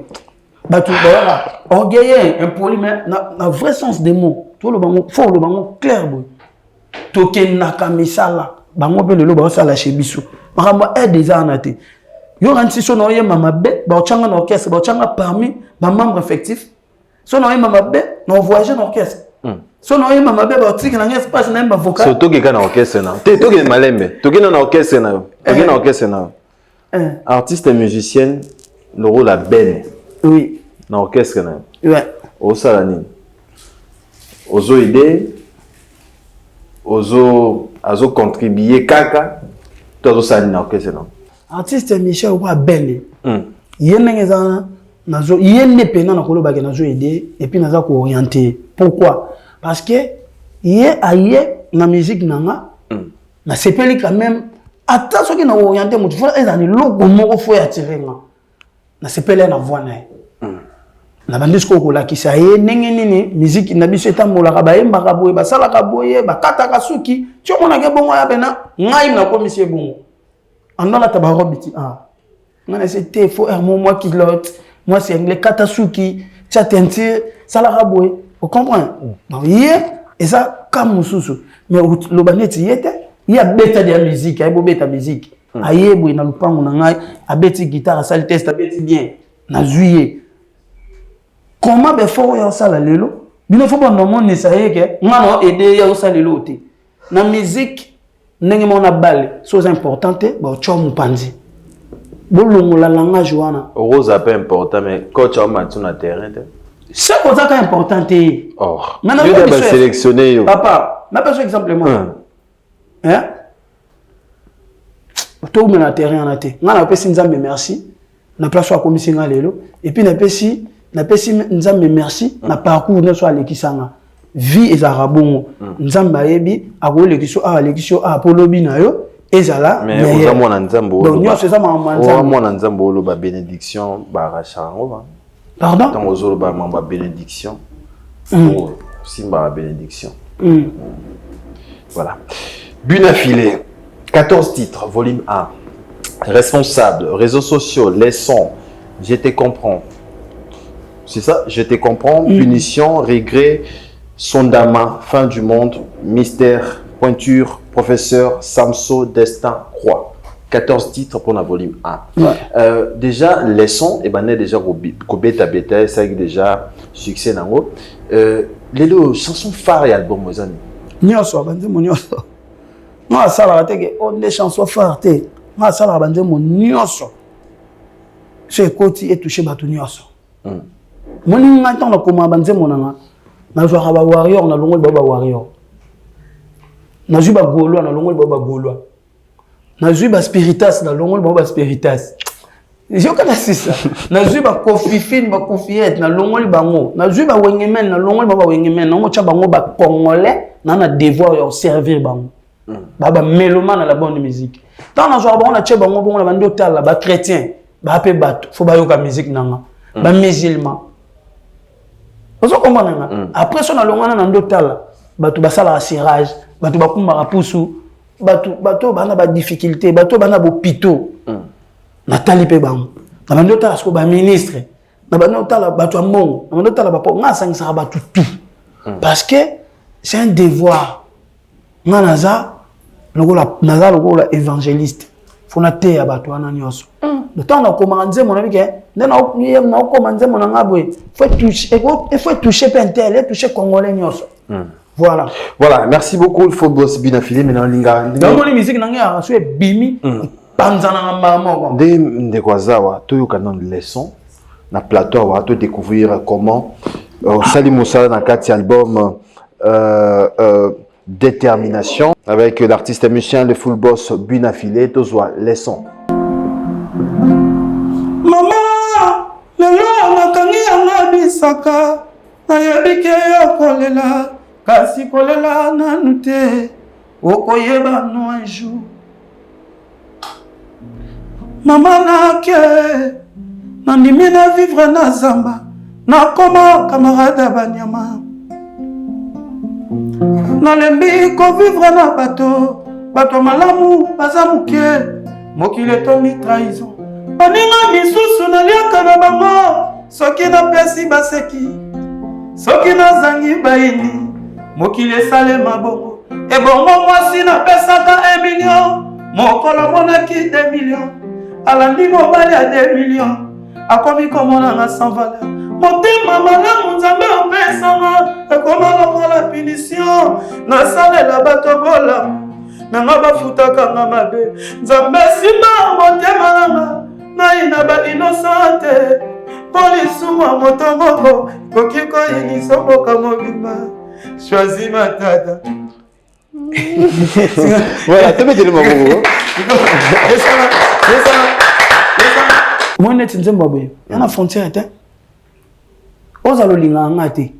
batu ba orgueilleux impoli mais na vrai sens des mots to lo bango fo lo bango clair boy to kenaka misala bango pe lo ba sala chez biso makambo aide déjà na te yo ranti so na ye mama be ba ochanga na orchestre ba ochanga parmi ba membres effectifs so na ye mama be na voyager na orchestre so na ye mama be ba tika na espace na ba vocal so to ke na orchestre na te to ke malembe to ke na orchestre na to ke na orchestre na artiste et musicienne le rôle la belle oui na orchestre na ouais au salani ozo aider ozo azo contribuer kaka to azo salani na orchestre na artiste Michel wa belle yene ngeza nazo yene pena na koloba ke nazo aider et puis naza ko orienter pourquoi parce que yé aye na musique nanga na sepeli quand même ata soki na orienter mutu fa ezani logo moko fo ya tirenga na sepeli na voix na na bandisco ko la kisa ye ndenge nini musique na biso etambola ka bayemba ka boye basala ka boye bakata ka suki ti omona ke bongo ya bena ngai na komisie bongo ando la tabarobiti ngana c'était faux moi qui l'autre moi c'est anglais katasuki tchatenti sala ka boye on comprend donc yé et ça comme mususu mais le baneti yete ya beta de musique ay bo beta musique ayebo na lupango na ngai abeti guitare sali test abeti bien na juillet comment be fort ya sala lelo Il ne faut pas nommer ça que moi aider ya osali loté. Na musique ndenge mona balle, chose importante ba chomu panzi. Bolongo la langage wana. Rose a pas important mais coach a match sur terrain. C'est pour ça que important est. Oh. Maintenant tu dois sélectionner. Papa, n'a pas exemplement. Hein? Tout le monde terrain en athée. On a appelé Nzambe merci. Na place soit commission lelo et puis na pesi Nzambe merci na parcours na soit lekisanga. Vie et arabongo. Nzamba yebi ako lekiso a lekiso a polobi na yo ezala. Mais aux amons na Nzambo. Donc nous c'est ça amons na Nzambo lo ba bénédiction ba rachango ba. Pardon? Dans aux ba mamba bénédiction. Simba bénédiction. Voilà. Bunafilé. 14 titres, volume 1. Responsable, réseaux sociaux, leçons, je te comprends. C'est ça, je te comprends. Punition, regret, sondama, fin du monde, mystère, pointure, professeur, Samso, destin, croix. 14 titres pour la volume 1. Ouais. Déjà, leçons, et ben déjà Kobeta Beta, ça a déjà succès nango. Les chansons phares et albums, vous avez Nyoso, bandé mon nyoso. Moi, ça va être on des chansons phares. Moi, ça va être mon nyoso. C'est côté et touché batou nyoso. Mon n'entend le comment bandé mon nana. Na jouer ba warrior, na longo baba warrior. Na jouer ba gaulois, na longo baba gaulois. Na jouer ba spiritas, na longo baba spiritas. Je connais ça. Na jouer ba kofifine, ba kofiette, na longo bango. Na jouer ba wengemen, na longo baba wengemen. Na mo cha bango ba congolais, na na devoir de servir bango. Baba mélomane à la bonne musique. Tant na joie on a tché bango bon la bande tala ba chrétien, ba pe bato, faut ba yoka musique nanga. Ba musulman. Vous comprenez nga? Après ça na longana na ndo tala, bato ba sala assurage, bato ba kumba pusu, bato ba na ba difficulté, bato ba na bo pito. Na tali pe bango. Na bande tala sko ba ministre. Na bande tala bato mbongo, na bande tala ba po nga sangisa bato tout. Parce que c'est un devoir. Nga naza lokola évangéliste. Fona te ya bato wana nyoso. Le temps na komanze mon ami ke na komanze mon ngabwe. Faut toucher pentel, toucher congolais nyoso. Voilà. Voilà, merci beaucoup le Phobos Bunafilé maintenant linga. Dans mon musique nanga so bimi panzana ngamba moko. De kwazawa to yokana leçon na plateau wa to découvrir comment Sali Moussa dans 4 albums Détermination avec l'artiste et musicien le full boss Bunafilé tozwa leçon. Maman, lelo nakangi anga bisaka nayebike yo kolela kasi kolela nanu te okoyeba no un jour. Maman nake nandimi na vivre na zamba nakoma camarade banyama nalembi ko vivre na bato malamu baza muke mokili etongi trahison baninga misusu naliaka na bango soki napesi baseki soki nazangi bayini mokili esalema bongo ebongo mwasi napesaka 1 million mokolo monaki 2 million alandi mobali ya 2 million akomi komonanga sans valeur motema malamu nzambe opesanga ekoma lokola punition nasalela bato bolamu nanga bafutaka nga mabe nzambe nsima motema nanga nai na bainosante mpo lisuwa moto moko koki koyinisa mboka mobimba choisi matata. Voilà, te mettez le mot. Moi net nzemba boye yana frontière était ozalo linga ngate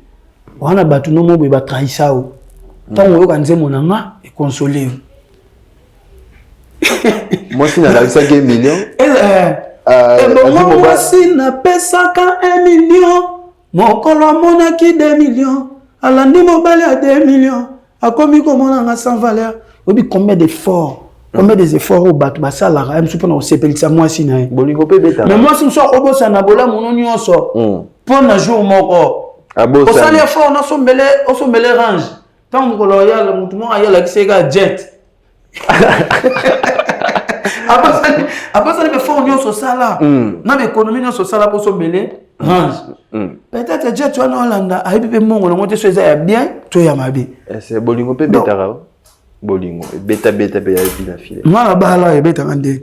wana batu no mobe ba trahisa o tango yoka nzemo nanga e consoler moi si na la 5 millions moi si na pesaka 1 million mokolo monaki 2 millions alandi mobali à 2 millions akomi komonanga sans valeur obi combien d'efforts. Combien des efforts au bateau, bah ça la même si on s'est payé ça moi si na. Bolingo pe beta. Mais moi si on sort au boss na bola mon nyonso. Pour na jour moko. Abo ça. Au salaire fort on so mêler range. Tant que loyal mutumo aya la kisega jet. Après ça, il faut union sociale là. Dans l'économie union sociale pour se mêler. Peut-être que tu as un Hollande, à Ibi Mongo, on te fait bien, tu es amabi. C'est Bolingo pe beta Bolingo, beta bien filé. Moi la bala et beta ngande.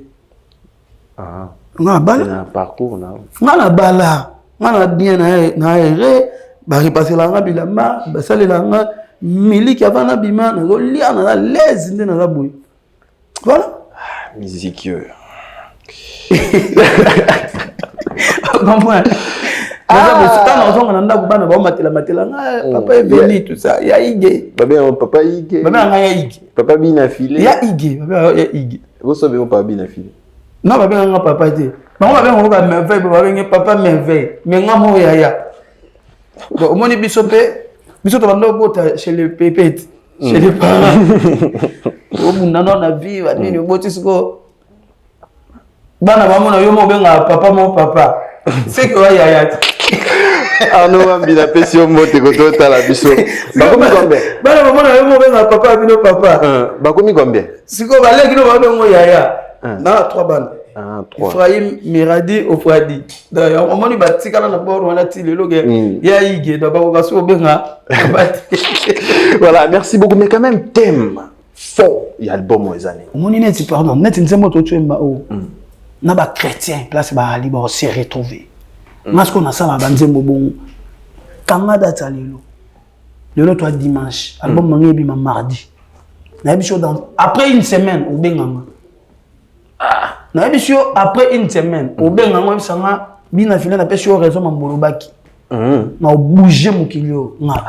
Ah. Moi bala. C'est un parcours là. Moi la bala. Moi la bien na erré, ba repasser la ngabila ma, ba sale la nga miliki avant na bima na zo lia na l'aise ndé na la boy. Voilà. Musique. Papa est venu tout ça. Il y a Ige. Papa Ige. Papa bien filé. Il y a Ige. Vous savez pas bien filé. Non, papa papa dit. Papa merveille. Mais ngamo ya. Bon, au moins bisope bota chez les pépettes, chez les parents. Au monde na vie, va ni botisiko. Bana maman na yo mo benga papa mon papa. C'est quoi ya. Arnaud Ambila pesio mote ko tota la biso. Bakomi combien? Bana maman na yo mo benga papa bino papa. Bakomi combien? Siko balé kino ba bengo yaya. Na 3 bana. Ah, 3. Ephraim Miradi Ofradi. D'ailleurs, on m'a dit que na bord on a tiré le gars. Ya Ige d'abord va so benga. Voilà, merci beaucoup mais quand même thème fort il y a album aux années. Mon net pardon, net nzembo to tuemba o. Na ba chrétien place ba ali ba se retrouver. Parce qu'on a ça la banzembo bon. Kanga data lelo. Lelo toi dimanche, album mangebi ma mardi. Na biso dans après une semaine au benganga. Na biso après une semaine au benganga bisanga bina fina na pesio raison mambolobaki. Na bouger mokilio nga.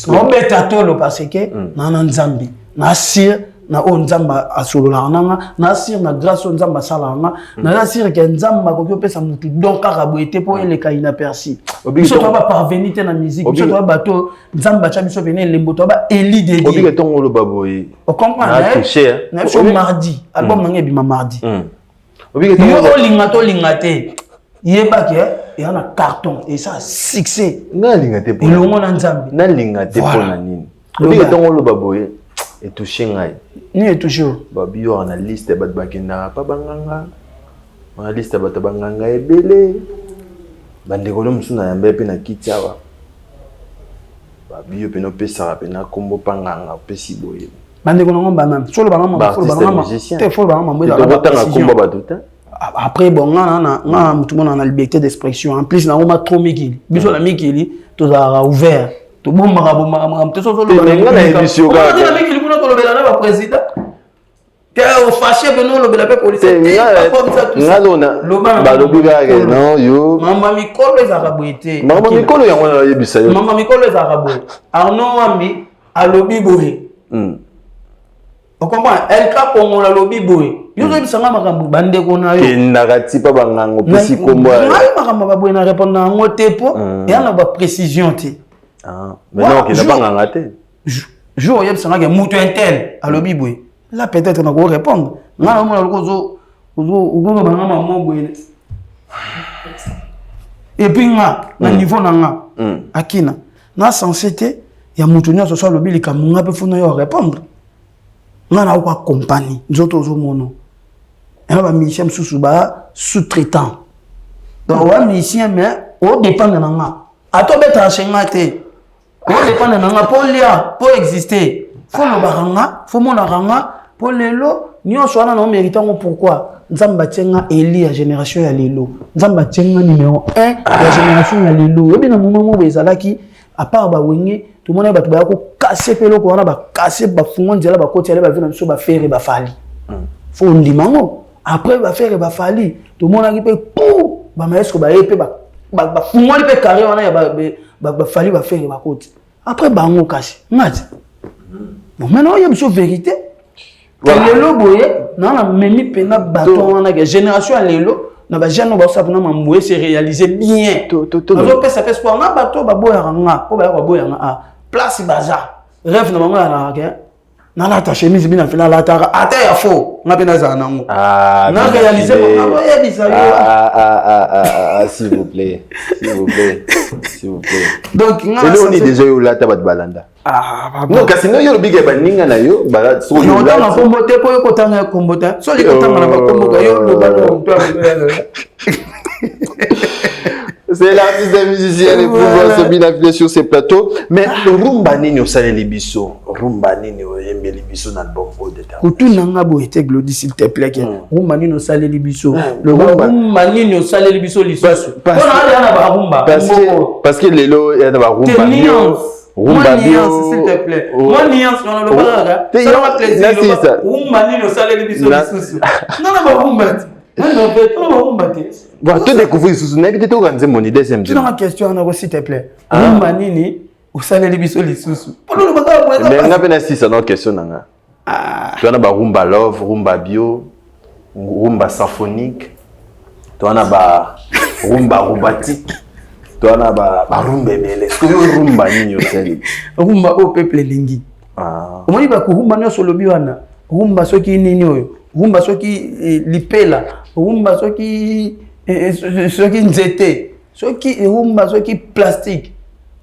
Na beta tolo parce que na nzambi. Na sir na o nzamba asolola nanga na sir na grâce o nzamba sala nga na sir que nzamba ko pesa mutu donc karabo était pour ele ka inaperçu biso to ba parvenir te na musique biso to bato nzamba cha biso venir lembo to ba eli de Obi que ton lo baboy o comprendre na so mardi album nanga bima mardi Obi que ton o lingate yeba ke ya na carton et ça succès na lingate pour le monde nzambi na lingate pour na nini Obi que ton lo baboy et touché ngai ni est toujours babi yo na liste bat bakenda pa banganga na liste bat banganga ebele bande ko msuna yambe pe na kitiawa babi yo pe no pesa pe na kombo panganga pesi boye bande ko ngomba na solo bangama folo bangama te folo bangama mboza ba tanga komba batuta après bon nga mutu mona na liberté d'expression en plus na ngoma trop mikili biso la mikili to za ouvert to bomba to so solo banganga na émission ga na président que au fâché beno lo bela pe police ngalona ba lo biga non yo mama mikolo ezaka boité mama mikolo yango na yebisa yo mama mikolo ezaka boé Arnaud Wambi alobi boé on comprend el cap on alobi boé yo zo bisanga makambu bande ko na yo kendaka tipa bangango pesi kombo ngai makambu ba boé na répondre na ngote po ya na ba précision te mais non ki na banganga te jour yeb sanga ke mutu intel alobi boé là peut-être na ko répondre nga na mona ko zo banga maman boé et puis nga na niveau na nga akina na censité ya mutu nyoso so alobi likamunga pe funa yo répondre nga na ko compagnie nzoto zo mono ena ba mission susu ba sous-traitant donc wa mission mais au dépend na nga ato beta chengate au dépend na nga pour lia pour exister faut le baranga faut mon ranga pour lelo nyonso wana na mérite ngo pourquoi nzamba tsenga eli ya génération ya lelo nzamba tsenga numéro 1 ya génération ya lelo ebi na moment mo bezalaki à part ba wenge tout le monde ba to ko casser pelo ko wana ba casser ba fungo nzela ba koti ale ba vina biso ba faire ba fali faut ndimango après ba faire ba fali tout le monde aki pe pou ba maestro ba epé ba fungo pe carré wana ya ba fali ba faire ba koti après ba ngo kasi ngati bon maintenant il y a une vérité lelo boye na memi pena bato wana que génération lelo na ba jeune ba sapna mamoué se réaliser bien to zo pesa pesa pour na bato ba boya nga ko ba boya nga place baza rêve na manga na ke nalata chemise bina fina lataka ata ya faux nga pena za nango na réaliser mon ya bizarre s'il vous plaît donc c'est on est déjà au lata bat balanda non kasi no yo biga baninga na yo bala so yo na kombo te po yo kotanga kombo ta so yo kotanga na kombo ga yo lo balo c'est l'artiste et musicien et pouvoir se bien affilier sur ces plateaux. Mais le rumba nini au salé libiso, rumba nini au yembe libiso na bongo de ta. Kutu nanga bo ete glodi s'il te plaît que rumba nini au salé libiso. Le rumba nini au salé libiso lisoso. Parce que lelo ya na ba rumba nini. Rumba nuance s'il te plaît. Moi nuance on le balaga. Ça va plaisir. Rumba nini au salé libiso lisoso. Non non ba rumba. Non pas bon, tu découvres ce que tu as organisé mon deuxième jour. Tu as une question, s'il te plaît. Rumba nini au salé libiso lisusu. Mais on a bien assis sur notre question. Tu as un rumba love, rumba bio, rumba symphonique. Tu as un rumba robotique. Tu as un rumba belle. Est-ce que rumba nini au salé? Rumba au peuple lingi. On dit que rumba nyo solo biwana. Rumba soki nini oyo. Rumba soki lipela. Rumba soki nzete. Soki rumba soki plastique.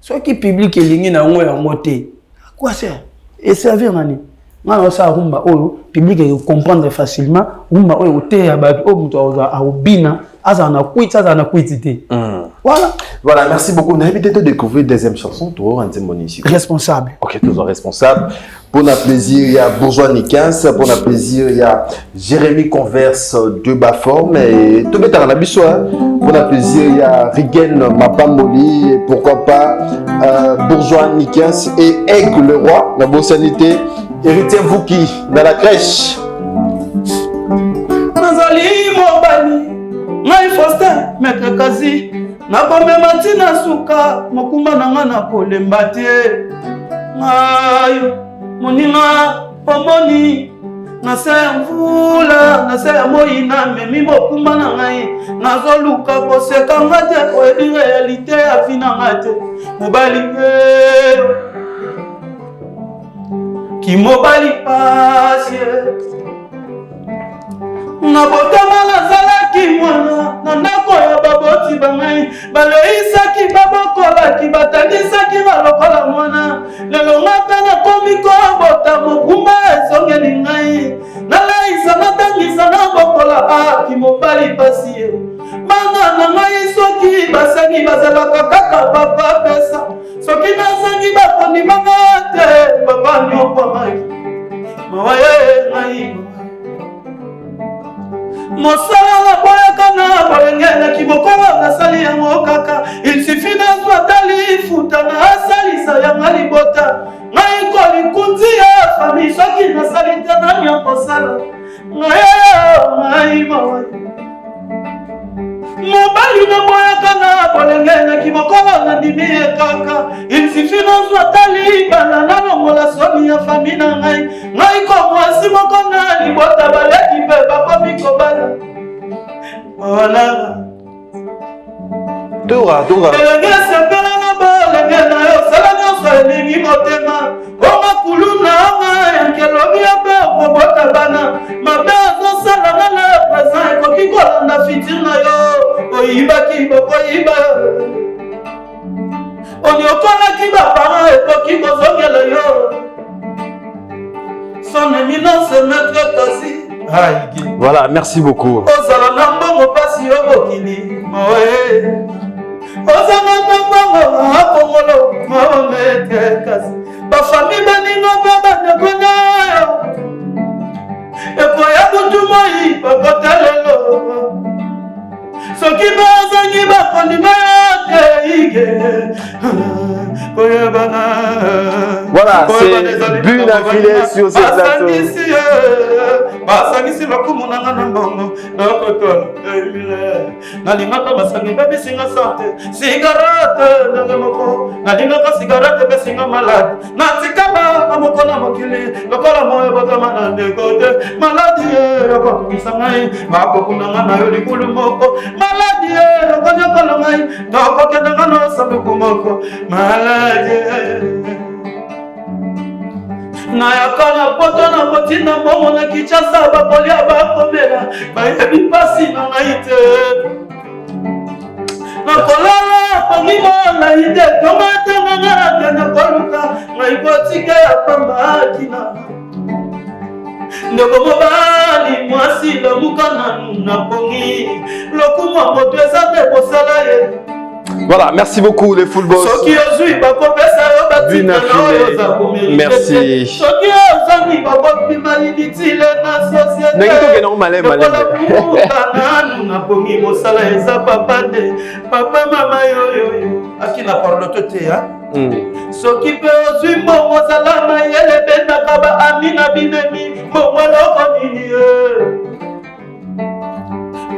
Soki public elingi na ngo ya moté. Quoi ça? Et servir nani? Ngana sa rumba oyo public e comprendre facilement. Rumba oyo te ya ba o muto a obina aza na kwitité. Voilà, merci beaucoup. On a invité de découvrir deuxième chanson. Toi, responsable. Ok, toujours responsable. Pour notre plaisir, il y a Bourgeois Nikens. Pour notre plaisir, il y a Jérémy Converse de Baforme. Et tout est à la bisoire. Pour notre plaisir, il y a Rigen Mapamboli. Et pourquoi pas Bourgeois Nikens et Aigle le Roi. La bonne sanité. Héritier Vouki dans la crèche. Maître Kazi. Nakomema tina suka mokumba nanga na kolemba te ngayo moninga pomoni na se mvula na se moyina memi mokumba na ngai nazoluka koseka ngate oyebi réalité ya vina ngate mobali ki mobali pasie na botama nazalaki mwana na ndako ya baboti bangai baleisaki babokolaki batanisaki balokola mwana lelo ngata nakomi kobota mokumba ezongeli ngai nalaisa natangisa nabokola aki mobali pasi ye bana na ngai soki basangi bazalaka kaka papa pesa soki nazangi bakondimanga te papa nyokwamaki mawaye ngai mosala na boyaka na bolengela kibokolo nasali yango kaka il suffit nazwa tali futa na asalisa yanga libota ngai kolikundi ya fami soki nasali te nani akosala ngai mawa mobali na boyaka na bolengela kibokolo nandimi ye kaka il suffit nazwa tali bana nalongola soni ya fami na ngai ngai komwasi moko na libota baleki mpe bakomi kobala voilà Dora elenge sepela na bolenge na yo sala nyonso elingi motema onga kulu na onga yankelobi ya mpe okobota bana mabe azosalanga na présent ekoki kolanda fitir na yo oyibaki bokoyiba onyokolaki baparent ekoki kozongela yo son éminence maître Kasi. Voilà, merci beaucoup. Ozala na mbongo pasi yo mokili moe ozala na mbongo akongolo maître Kasi bafami baningo mpe bandeko na yo ekoya kutu moi bakotelelo soki bazangi bakondima yo te ige voilà, c'est Bune affilée sur ce plateau. Basangisi lokumu nanga na mbongo nakotola nalingaka basangi bebisinga sante sigarate ndenge moko nalingaka sigarate besinga malade natikala na moko na mokili lokola moyo botama na ndeko te maladi ye okokisa ngai bakokunanga na yo likulu moko maladi ye okonyokola ngai tokokendanga na sanduku moko maladi nayaka na poto na kotina mbongo na Kinshasa bakolia bakomela bayebi mpasi na ngai te nakolala pangimo na ide tomatanga ngaka na koluka ngai kotika ya pamba kina ndeko mobali mwasi lamuka nanu na pongi lokumwa moto eza te kosala ye. Voilà, merci beaucoup les full boss. Merci.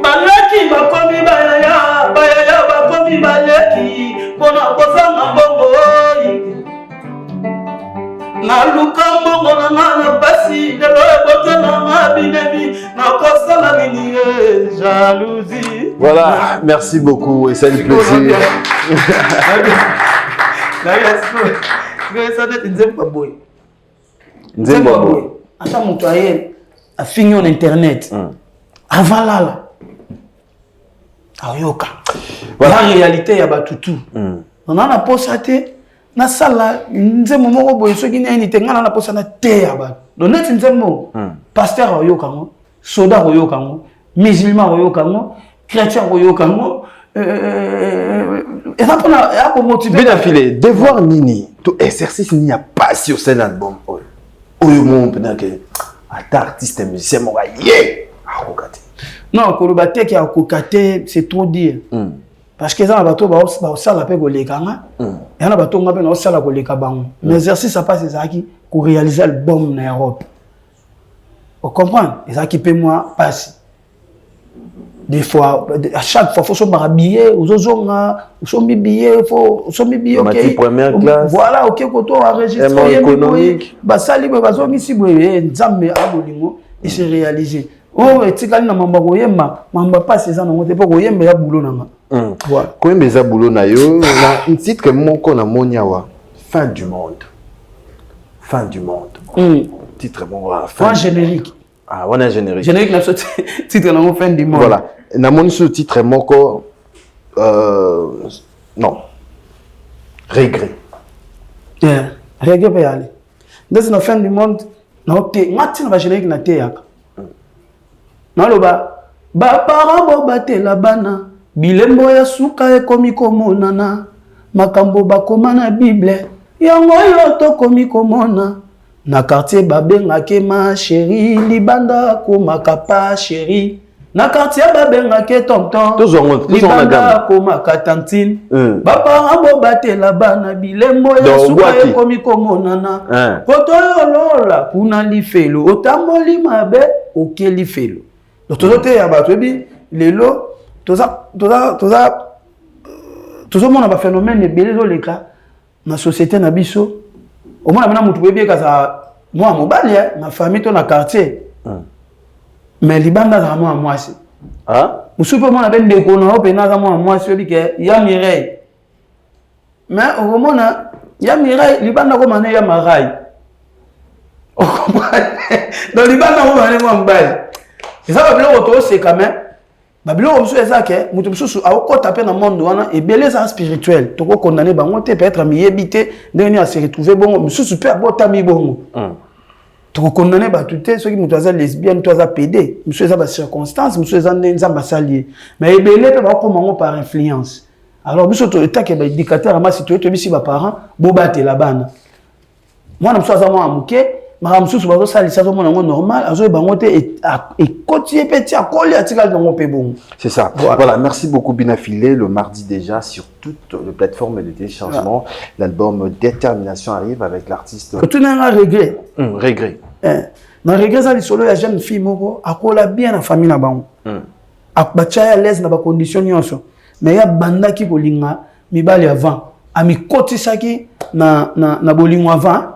Baleki bakomi bayaya bakomi baleki pona kozanga mbongo na luka mbongo na ngana basi lelo ebote na mabinemi na kosala nini jalousie. Voilà, merci beaucoup et c'est un plaisir. Nzembo ata mutu aye afingi on internet avalala ayoka la réalité ya batutu on a posa te na sala nzembo moko boye soki nini te ngana na posa na te ya ba donc net nzembo pasteur ayoka ngo soda ayoka ngo musulman ayoka ngo chrétien ayoka ngo et ça pour la motiver bien affilé devoir nini to exercice ni a pas sur cet album oyo mon penake ata artiste musicien mo ye akokate. Non, Kolobate qui a kokate, c'est trop dire. Parce que ça, bateau ba osala pe kolekanga. Et na bateau ngape na osala koleka bango. Mais exercice ça passe ça qui pour réaliser l'album na Europe. Vous comprenez? Et ça qui peut moi passe. Des fois, à chaque fois, faut se habiller, aux ozonga, faut se billet, faut se billet. OK. Première classe. Voilà, OK, koto enregistré économique. Ba sali ba zomi si boye nzambe abolingo et se réaliser. Oh, etikali na mamba koyemba, mamba pas ces ans n'ont pas koyemba ya boulot nanga. Voilà. Koyemba za boulot na yo, na un titre moko na moniawa, fin du monde. Fin du monde. Titre bon voilà, fin générique. Ah, on a générique. Générique na titre na fin du monde. Voilà. Na moni ce titre moko non. Regret. Regret peut y aller. Dans la fin du monde, na té, ngati na générique na té yaka. Naloba ba parents bo batela bana bilembo ya suka ekomi komonana makambo bakoma na Bible yango yo to komi komona na quartier babengake ma chérie libanda komaka pa chérie na quartier babengake tonton libanda komaka tantine ba parents bo batela bana bilembo ya suka ekomi komonana poto yo lola kuna lifelo otamboli mabe okeli felo. Donc tout ça ya bato bi lelo tout ça mon a phénomène ebele zo leka na société na biso au moins na mutu bebi ka sa moi mobali ma famille to na quartier mais libanda za moi mwasi musupe mona ben de ko na opena za moi mwasi bi ke ya Mireille mais au moins ya Mireille libanda ko mané ya Marai on comprend dans libanda ko mané moi mbali. Et ça, c'est quand même. Babylon, c'est ça que nous sommes taper dans le monde et belé ça spirituel. Tu peux condamner, peut-être à m'y habiter, dernier à se retrouver bon, mais sous super beau tami bon. Tu peux condamner, tout ceux qui nous sont lesbiennes, nous sommes pédés, nous sommes dans circonstances, nous sommes dans saliers. Mais belé peut pas comment par influence. Alors, nous sommes état que l'éducateur à ma situation, tu es mes parents, bobaté la banne. Moi, je suis à Mouké. Madame Sous, ça c'est normal. C'est ça. Voilà, merci beaucoup Binafilé. Le mardi déjà sur toutes les plateformes de téléchargement, l'album Détermination arrive avec l'artiste. Tu n'as un regret. Regret. Dans regret, ça solo la jeune fille moko akola bien la famille na bango. Akbacha à l'aise na ba condition nyonso. Mais ya banda ki kolinga mibali avant. Ami kotisaki na bolingo avant.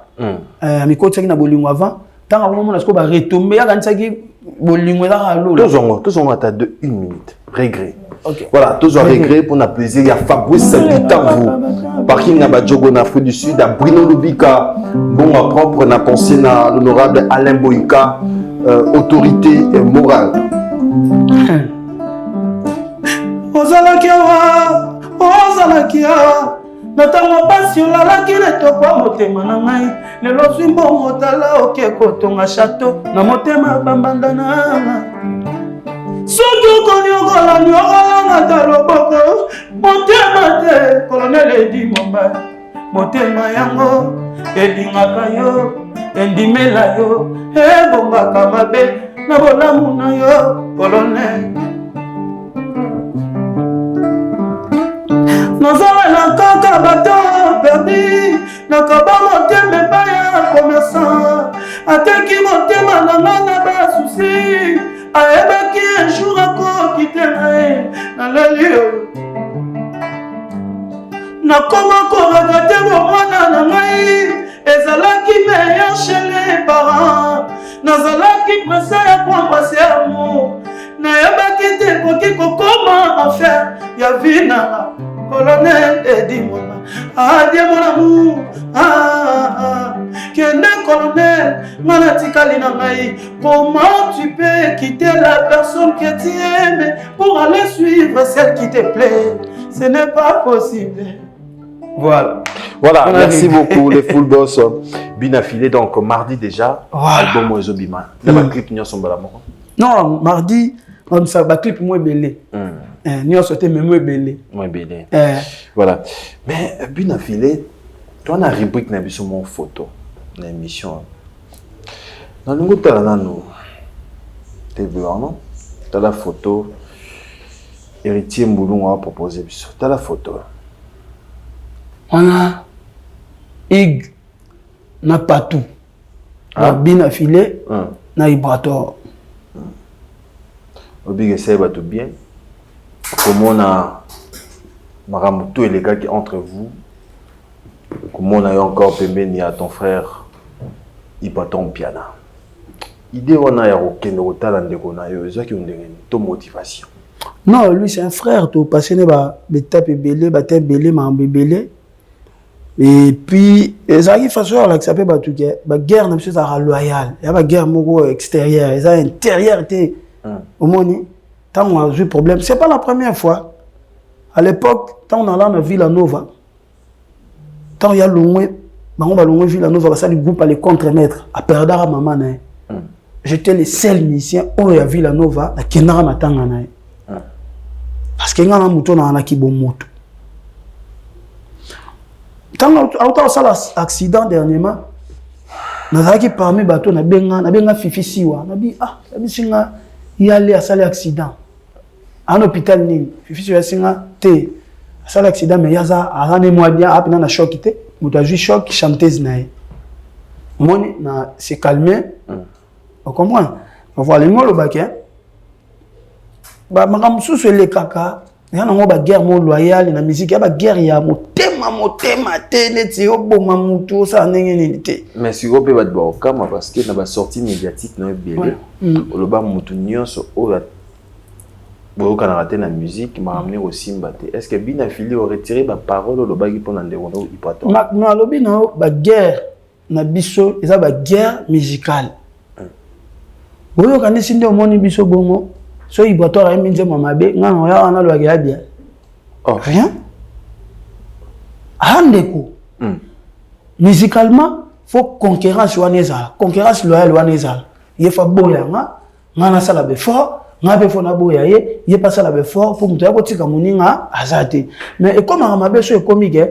Mi côté na bolingo avant tant avant on a ce qu'on va retomber à quand ça qui bolingo là à l'eau tous on attend de 1 minute regret Ok. Voilà, tous ont regret pour notre plaisir. Il y a Fabrice Bitanvou, parking à Badjogo, en Afrique du Sud, à Bruno Lubika, bon à propre, na pensé na l'honorable Alain Boïka, autorité morale. Ozalakia, notamment passion la qui ne te pas motema na ngai lelo swimbo motala oke kotonga château na motema bambandana soki konyokola nyokola ta loboko motema te colonel edi momba motema yango elingaka yo endimela yo ebongaka mabe na bolamu na yo colonel. Nazala kaka bato perdu nakaba motema baya commerçant ateki motema na ngana ba souci ayebaki un jour akoki te na lelio nakoma koragate bomwana na ngai ezalaki meilleur chez les parents nazalaki presse ya kwambase amour nayebaki te koki kokoma enfer ya vina colonel edi mwana adie mon amour kende colonel ngana tikali na ngai comment tu peux quitter la personne que tu aimes pour aller suivre celle qui te plaît, ce n'est pas possible. Voilà. Voilà, merci beaucoup les full boss. Bien affilé donc mardi déjà. Album Ozobima. Le clip n'y a son balamor. Non, mardi on fait un clip moins belé. Nous avons sauté même moins belé. Moins belé. Voilà. Mais bien affilé, toi on a rubrique na biso mon photo na émission. Dans le groupe là nous TV non. T'as la photo héritier Mboulou a proposé biso. T'as la photo. On a Ig na patou. Na bien affilé na Ibrator. Obligé ça va tout bien. Comment on a Maramuto et les gars qui entre vous. Comment on a eu encore Pembeni à ton frère Ipaton Piana. Idée on a aucun talent de qu'on a eu ça qui ont une motivation. Non, lui c'est un frère tout passionné ba tape belé, ba tape belé, ma belé. Et puis ça qui fait ça là que ça peut ba tout ba guerre na biso ça loyal. Il y a ba guerre moko extérieure, et ça intérieur té. Au moni tant on a eu problème, c'est pas la première fois. À l'époque, tant on a là na Villanova. Tant il y a loin, on va loin Villanova, ça le groupe allait contre-mettre à perdre maman na. J'étais le seul musicien où il y a Villanova na Kenara matanga na. Parce que ngana muto na ana ki bon moto. Quand on a eu un accident dernièrement, nazaki parmi bateau na benga fifi siwa na bi singa y aller à sale accident en hôpital ni fifi siwa singa te sale accident mais yaza arane moi bien apena na choc te muta ju choc chanteuse na moni na se calmer on comprend on voit les ngolo baké ba makamsusu ele kaka ya na ngoba guerre mo loyal na musique ya ba guerre ya motema te oboma mutu sa ndenge nini te mais si on peut ba ba kama parce que na ba sortie médiatique na belé oloba mutu nyonso oya bo kana raté na musique m'a amené aussi mbaté est-ce que bien affilié au retirer ba parole oloba ki pona ndekono ipato na lobi na ba guerre na biso eza ba guerre musicale boyo kana sinde omoni biso bongo so ipato ra minze mamabe ngana ya wana lo ya bien rien. Handeko. Musicalement, faut concurrence waneza, concurrence loyale waneza. Il faut boya nga sala be fort, nga be fona boya ye pas sala be fort pour muto yako tika muninga azate. Mais et comme amabe so ekomi ke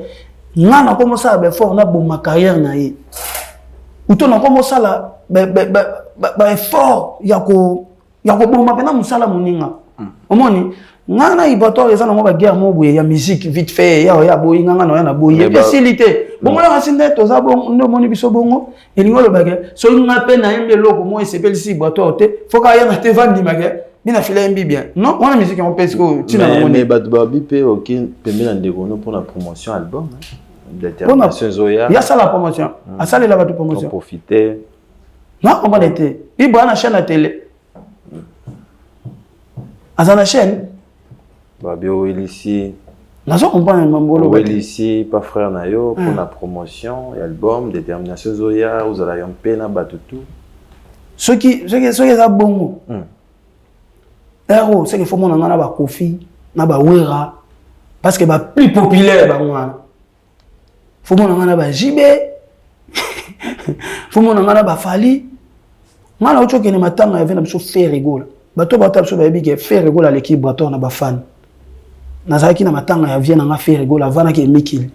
nga na commencer à be fort na bon ma carrière na ye. Uto na commencer la ba effort yako bon ma pena musala muninga. Omoni ngana ibato eza na mo ba guerre mo boye ya musique vite fait ya boye ngana na na boye facilité bongo la sinde to za bongo ndo moni biso bongo elingo lo bagé so nga pe na yembe loko mo esepeli si bato te foka ya na te vandi magé bina fila yembi bien non on la musique on pense que tu na mais bato ba bi pe aucun pembe na ndekono pour la promotion album détermination zoya ya ça la promotion a ça la bato promotion profiter non on va été il boit na chaîne à télé à sa chaîne Babio ici. Nazo comprendre mambolo ici pas frère na yo pour la promotion et album détermination zoya vous allez en peine à batutu. Ce qui ça bon. Héros, c'est qu'il faut mon ngana ba Kofi, na ba Wera parce que ba plus populaire ba ngana. Faut mon ngana ba JB. Faut mon ngana ba Fali. Ngana ocho ke ne matanga ya vena biso faire rigolo. Bato bata biso ba bi ke faire rigolo à l'équipe bato na ba fan. Nazaki na matanga ya vienne nga faire rigolo avant que Mikil.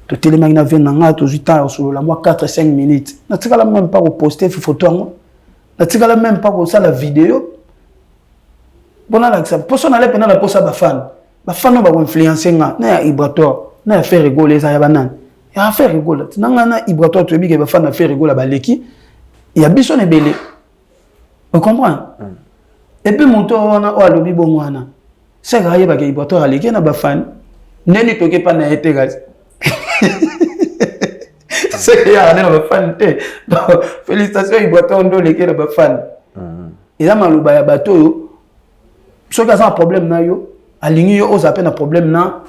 To télémag na vienne nga to 8 ans sur la moi 4-5 minutes. Na tikala même pas ko poster photo ngo. Na tikala même pas ko ça la vidéo. Bon là ça pour ça na le pena na posa ba fan. Ba fan no ba influencer nga na ya Ibrator, na ya faire rigolo ça ya banan. Ya faire rigolo. Nanga na Ibrator to bi ke ba fan na faire rigolo ba leki. Il y a biso ne belé. Vous comprenez? Et puis mon tour on a alobi bongwana. C'est vrai que Ibrator a leki na ba fan. Neni toke pa na été gaz. C'est qu'il y a un fan. Félicitations Ibrator ndo leki na ba fan. Et là maluba ya bato ceux qui ont un problème na yo aligné yo aux appels un problème na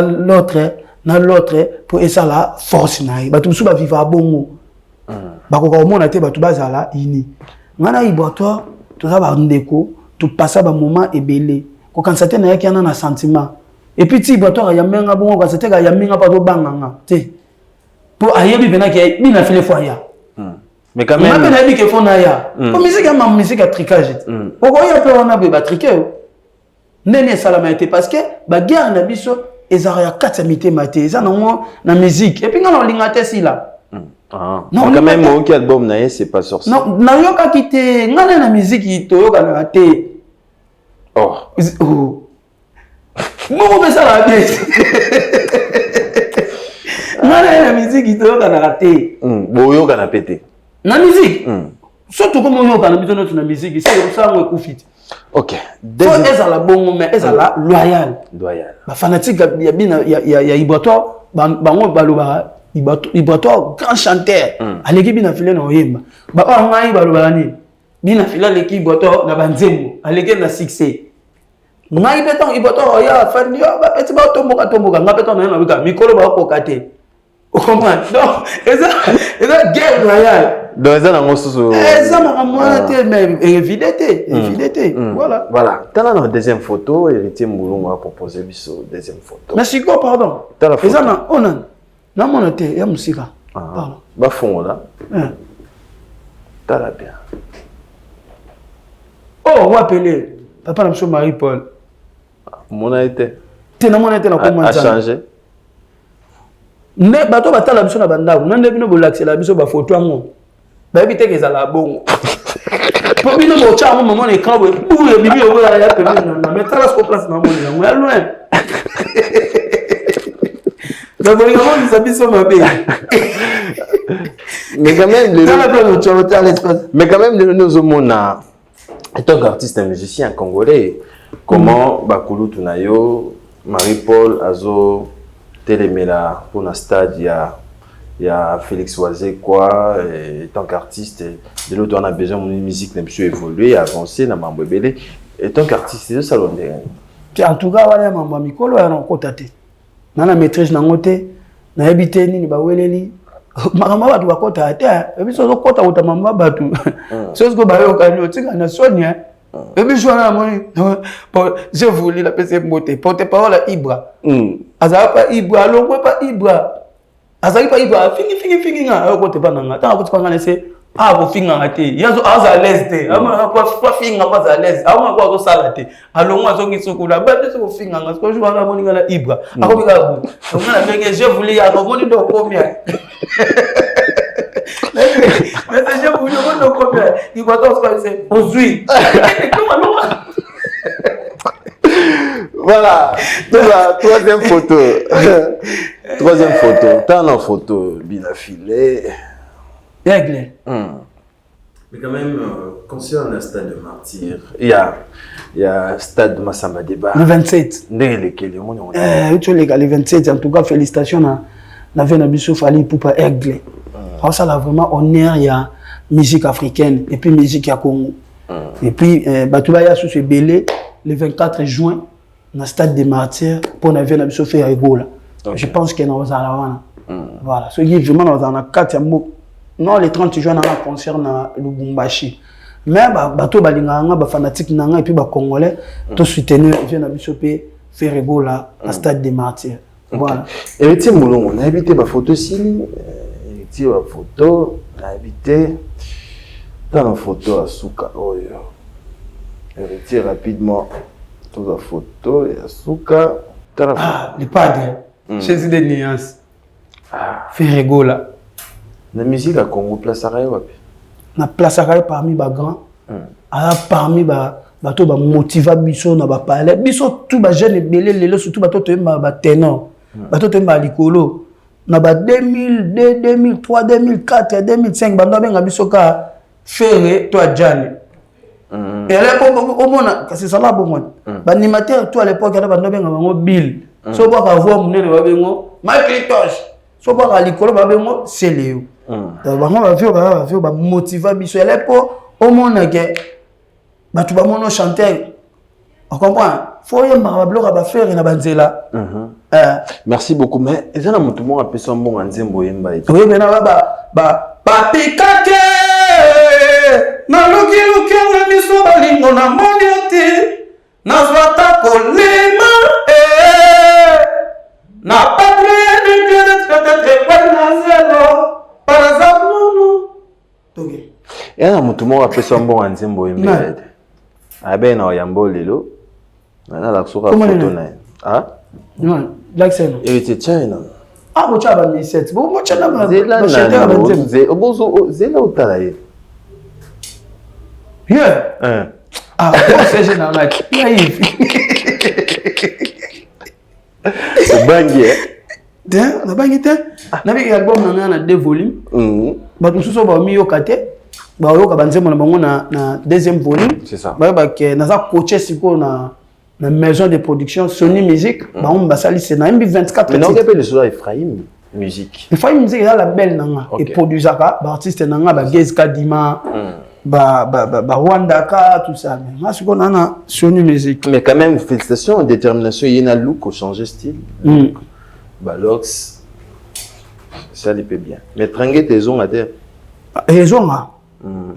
l'autre pour essayer la force na yi bato suba vivre bongo bako ko mona te bato bazala ini ngana Ibrator to za ba ndeko to passer ba moment ebele ko kansate na yaki na sentiment et puis ti Ibrator ya menga bongo ko kansate ya menga pa to banganga te pour ayebi bena ke bina file fois ya. Mais quand même. On a dit qu'il faut naïa. Comme musique, il y a ma musique à tricage. Pourquoi il y a peu on a besoin de triquer? N'est-ce pas été parce que la guerre n'a biso et ça a 4 mités maté. Ça non na musique. Et puis on a l'ingate si là. Non quand même mon album naïa c'est pas sorcier. Non na yo ka quitter. On a la musique qui to ka na té. Oh. Moi on ça la bien. On a la musique qui to ka na té. Bon yo ka na pété. La musique. Surtout comme on a besoin de la musique, c'est ça on écoute. OK. Faut être la bonne mais être la loyal. Loyal. Ba fanatique il y a Ibrator, bango baloba Ibrator grand chanteur. À l'équipe bina filé na oyemba. Ba ngai baloba ni. Bina filé l'équipe Ibrator na banzembo, à l'équipe na succès. Ngai beton Ibrator ya fandi ba petit ba tomboka nga beton na bika mikolo ba ko kate. Vous comprenez? Donc, c'est une guerre royale. Donc, ça, on évidemment, voilà. Voilà. Dans la deuxième photo, Héritier Moulou m'a proposé la deuxième photo. Mais c'est quoi, pardon? Dans la photo. On a mon été, il y a musique. Pardon. Bah, fond là. T'as la bien. Oh, on va appeler. Papa, je suis Marie-Paul. Mon été. T'es dans mon été, a changé. Mais bato batala biso na bandako nande bino bolaxela biso ba photo ngo ba bité ke za la bongo po bino mo cha mo maman écran bo bibi o ya ya pembe na metala ko place na mo ya mo ya loin da bo ngamo ni sabiso mabe mais quand même nous omona étant artiste et musicien congolais comment bakulu tunayo Marie-Paul azo téléméla pour un stade il y a Félix Oisé quoi et tant qu'artiste de l'autre on a besoin de musique n'a plus évoluer avancer na mambo belé et tant qu'artiste c'est ça l'on dit en tout cas wala mambo mikolo ya nkota te na maîtrise na ngote na habité ni ba weleli makama batu bakota te et puis so kota uta mambo batu so ko ba yo kanyo tika na sonia et puis je na moni je voulais la PC moté porte-parole à Ibra azala pa Ibra longwe pa Ibra azali pa Ibra fingi nga ko te bananga ta ko tsanga nese a ko finga ngate yazo aza leste ama pa finga pa za leste ama ko sala te alongwa zo ngisukula ba te ko finga nga ko jwa moni nga na Ibra ako bika bu ngana menge je voulais ya ko moni do komia mais je voulais ko do komia il va to ko se ozui voilà, troisième photo. Troisième photo. T'as une photo bien affilée. Aigle. Mais quand même, concernant le stade de martyr, il y a le stade de Massamba Débat. Le 27. Le 27, en tout cas, félicitations à Venabiso Fali Poupa Aigle. Ça, là, vraiment, honneur, il y a musique africaine et puis musique à Congo. Et puis, Batouba sous ce belé, le 24 juin, na stade des martyrs pour na vie na biso faire rigola. Je pense que nous allons voilà. Ce qui est vraiment dans la 4 non les 30 juin dans un concert na Lubumbashi. Mais bato balinganga ba fanatique nanga et puis ba congolais to soutenir vie na biso pe faire rigola na stade des martyrs. Voilà. Et tu moulon, on a habité ma photo ici, tu ma photo, on a habité dans la photo à Souka. Oh yo. Et rapidement toute la photo et à Souka. Ah, les padres. Chez des nuances. Faire rigola. La musique à Congo place à Rayo. Na place à Rayo parmi les grands. Parmi bato ba motiva biso na ba parler biso tout ba jeune belé lelo surtout bato to ba ténor bato to ba likolo na ba 2002 2003 2004 2005 bando benga biso ka faire to adjane et là au mona c'est ça là bon ba animateur tout à l'époque na bando benga bango bill so ba ka voir munene ba bengo macritoche so ba ka likolo ba bengo c'est léo bango ba faire ba motiva biso et là pour au mona que tu vas mon chanter. On comprend. Faut y avoir faire na banzela. Merci beaucoup. Mais ils ont tout le monde appelé son bon Nzembo Yemba. Oui, mais na papi kake na luki na miso balingo na monioti na zwata kolema na padre de na zelo para zamunu. Toge. Il y a tout le monde appelé son bon Nzembo Yemba. Ah ben non, Yambo Lilo. Maintenant la photo na. Ah? Non, l'accent. Et tu China. Ah, bon tu as mis 7. Bon tu as là Zela utalaye. Yeah. Ah, c'est général. Naïf. Bangi. Tiens, na bangi te. Na bi album na 2 volumes. Ba tout so ba mi yokate. Ba yoka banzemo na bango na deuxième volume. C'est ça. Ba ke na za coacher siko na maison de production Sony Music, ba on ba sali c'est na MB 24. Mais non, on appelle le soir Ephraim Musique. Ephraim Music là la belle nanga et produisaka ba artiste nanga ba Gez Kadima. Ba Rwanda ka tout ça. Mais siko na Sony Music. Mais quand même félicitations, détermination, yena look au changer style. Ba Lox ça lui plaît bien. Mais tranguer tes ongles à terre. Raison là.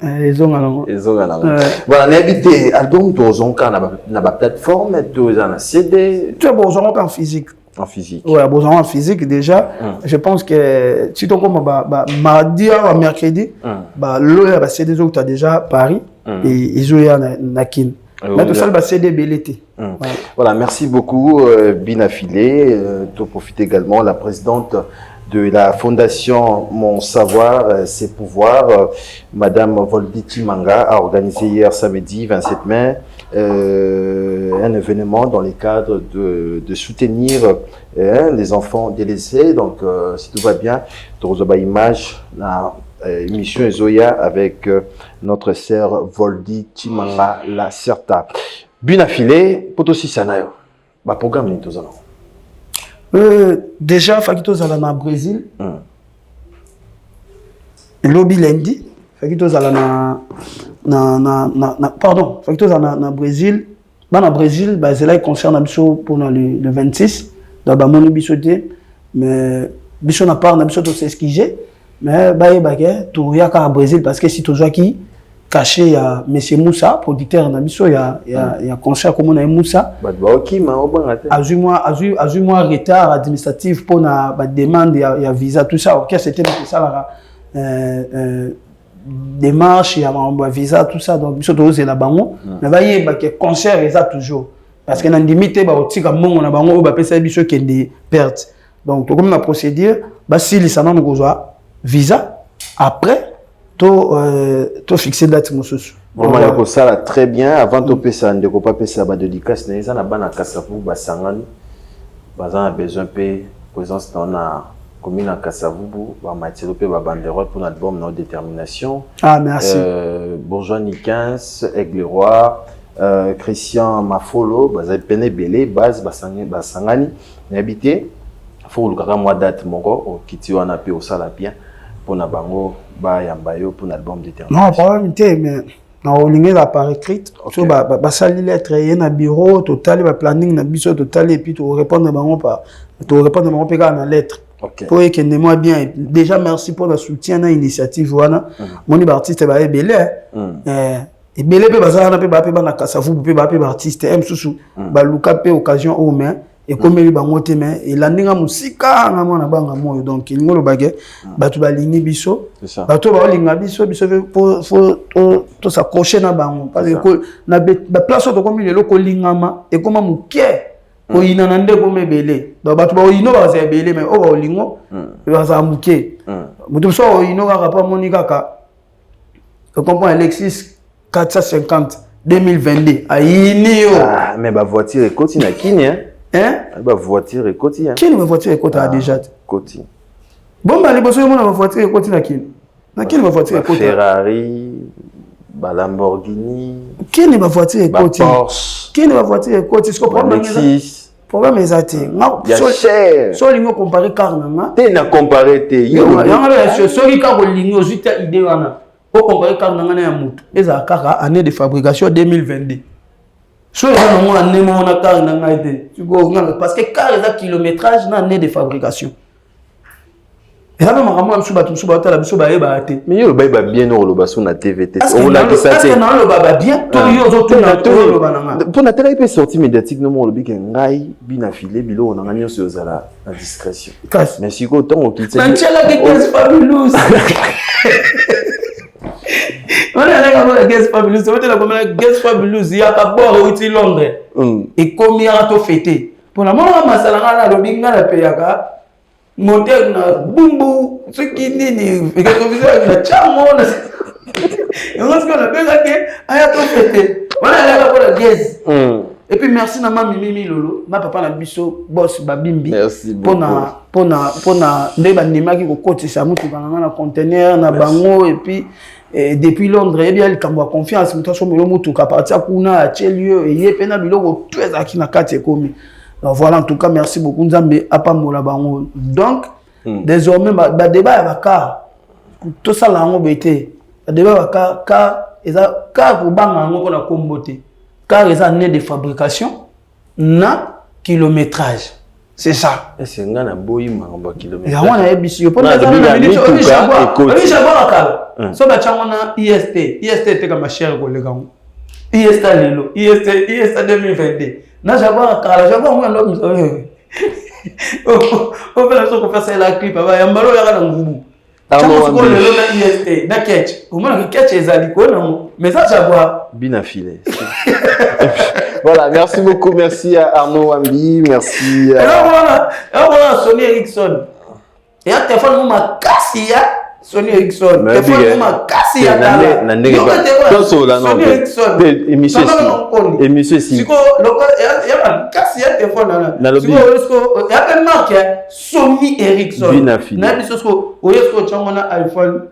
Ils ont voilà, on a habité album tous on na ba plateforme tous en CD. Tu as besoin en physique. En physique. Ouais, besoin en physique déjà. Je pense que si tu comme mardi ou mercredi, là ba CD où tu as déjà Paris et ils ont na kin. Là tout ça ba CD BLT. Voilà, merci beaucoup Binafilé. Tu profites également la présidente de la fondation Mon Savoir, Ses Pouvoirs, Madame Voldi Timanga a organisé hier samedi 27 mai un événement dans le cadre de soutenir les enfants délaissés. Donc, si tout va bien, tu reçois image la émission Zoya avec notre sœur Voldi Timanga la Certa. Binafilé, Potosi Sanayo, bah programme ni tous déjà Fakito Zala na Brésil. Lobby lundi. Fakito Zala pardon, Fakito Zala na Brésil. Bah na Brésil, bah c'est là il concerne Abisso pour le 26. Dans ba moni bisoté, mais biso na part na biso to s'excuser, mais bah tout y a qu'à Brésil parce que si tu vois qui caché il y a monsieur Moussa producteur na biso il y a concert comme on a Moussa azui-moi retard administratif pour na demande il y a visa tout ça OK c'était ça la démarche il y a visa tout ça donc biso to c'est la bango mais ba que concert ça toujours parce que na limité ba otika mongo na bango ba pesa biso que des pertes donc comme la procédure ba si les sana no kozwa visa après to fixer date mosusu. Vraiment ça là très bien avant to pesa ndeko pa pesa ba dédicace na eza na bana Kasavu ba sangani bazana besoin pe présence dans na commune à Kasavu ba matiro pe ba banderole pour l'album no détermination. Ah merci. Bourgeois 15 Aigle Roi Christian Mafolo baza pene belé base ba sangani na habité faut le kaka mois date moko o kiti wana pe au sala bien pour na bango ba yambayo pour l'album détermination. Non, problème mais na olingi la par écrit so ba sali lettre et na bureau total ba planning na biso total et puis to répondre bango par to répondre bango pe na lettre pour que ne moi bien déjà merci pour le soutien na initiative voilà moni ba artiste ba ebele et belé pe bazala na pe ba na kasafu pe ba artiste m susu ba luka pe occasion au main et comme il bango te mais et la ndinga musika na mona banga moyo donc ngolo bagé batu ba lingi biso batu ba linga biso pour to s'accrocher na bango parce que na ba place to comme le ko lingama et comme mukie ko ina na ndeko mebele donc batu ba ino ba za belé mais o ba lingo ba za mukie mutu so ino ka pa monika ka tu comprends Alexis 450 2022 aini yo mais ba voiture écoute na kini bah voiture et côté hein. Qui est ma voiture et côté déjà côté. Bon bah les bosses mon voiture et côté na qui? Na qui ma voiture et côté? Ferrari, bah Lamborghini. Qui est ma voiture et côté? Porsche. Qui est ma voiture et côté? Ce que problème problème est ça cher. So lingo comparer car nanga. T'es na comparer t'es. Yanga so li ka lingo juste idée wana. Pour comparer car nanga na mutu. Eza kaka année de fabrication 2022. So on a némo on a car na ngaite tu go parce que car les kilométrage na année de fabrication et ça ma maman msuba la msuba eba te mais yo ba bien no lo baso na TVT on l'a dit ça parce que na lo ba bien to yo zo to na to lo bananga pour na télé peut sortir médiatique no mo lo bi ke ngai bina filé bilo on a nyo sur la discrétion mais si ko tant on quitte na chela que c'est fabulous on a la guest fabulous on a la guest fabulous il y a pas boire au Londres et combien à to fêter pour la mona masalanga la lobinga la peyaka monter na bumbu ce qui nini et que visage na chamo et on se qu'on a besoin que aya to fêter on a la pour la guest et puis merci na mama Mimi Lolo ma papa na biso boss babimbi pour na ndeba ndimaki ko kotisa mutu kana na conteneur na bango et puis depuis Londres et bien il kamwa confiance mutu so melo mutu ka partir kuna a lieu et yepena biloko tout ezaki na kati ekomi voilà en tout cas merci beaucoup nzambe apambola bango donc désormais ba débat ya ka tout ça la ngo bete débat ba ka eza ka ko banga ngo na kombote car ils ont de fabrication na kilométrage c'est ça et c'est ngana boyi mamba kilométrage ya wana ebisi yo pona na minute on chabwa kala so ba changona IST te kama cher ko le gango IST lelo IST 2022 na chabwa kala chabwa mo ndo on fait la chose pour faire ça la clip ba ya mbalo ya kana ngubu Arnaud lelo na IST na catch au moins que catch ezali ko na mais ça chabwa bien filé. Voilà, merci beaucoup, merci à Arnaud Wambi, merci à... Alors voilà, Sony Ericsson. Et à téléphone, ma cassia, Sony Ericsson. Téléphone, ma cassia. Sony Ericsson. Émission ici. Si il y a ma cassia téléphone là. Si il y a une marque, Sony Ericsson. Bien affilié. N'a dit ce qu'on a iPhone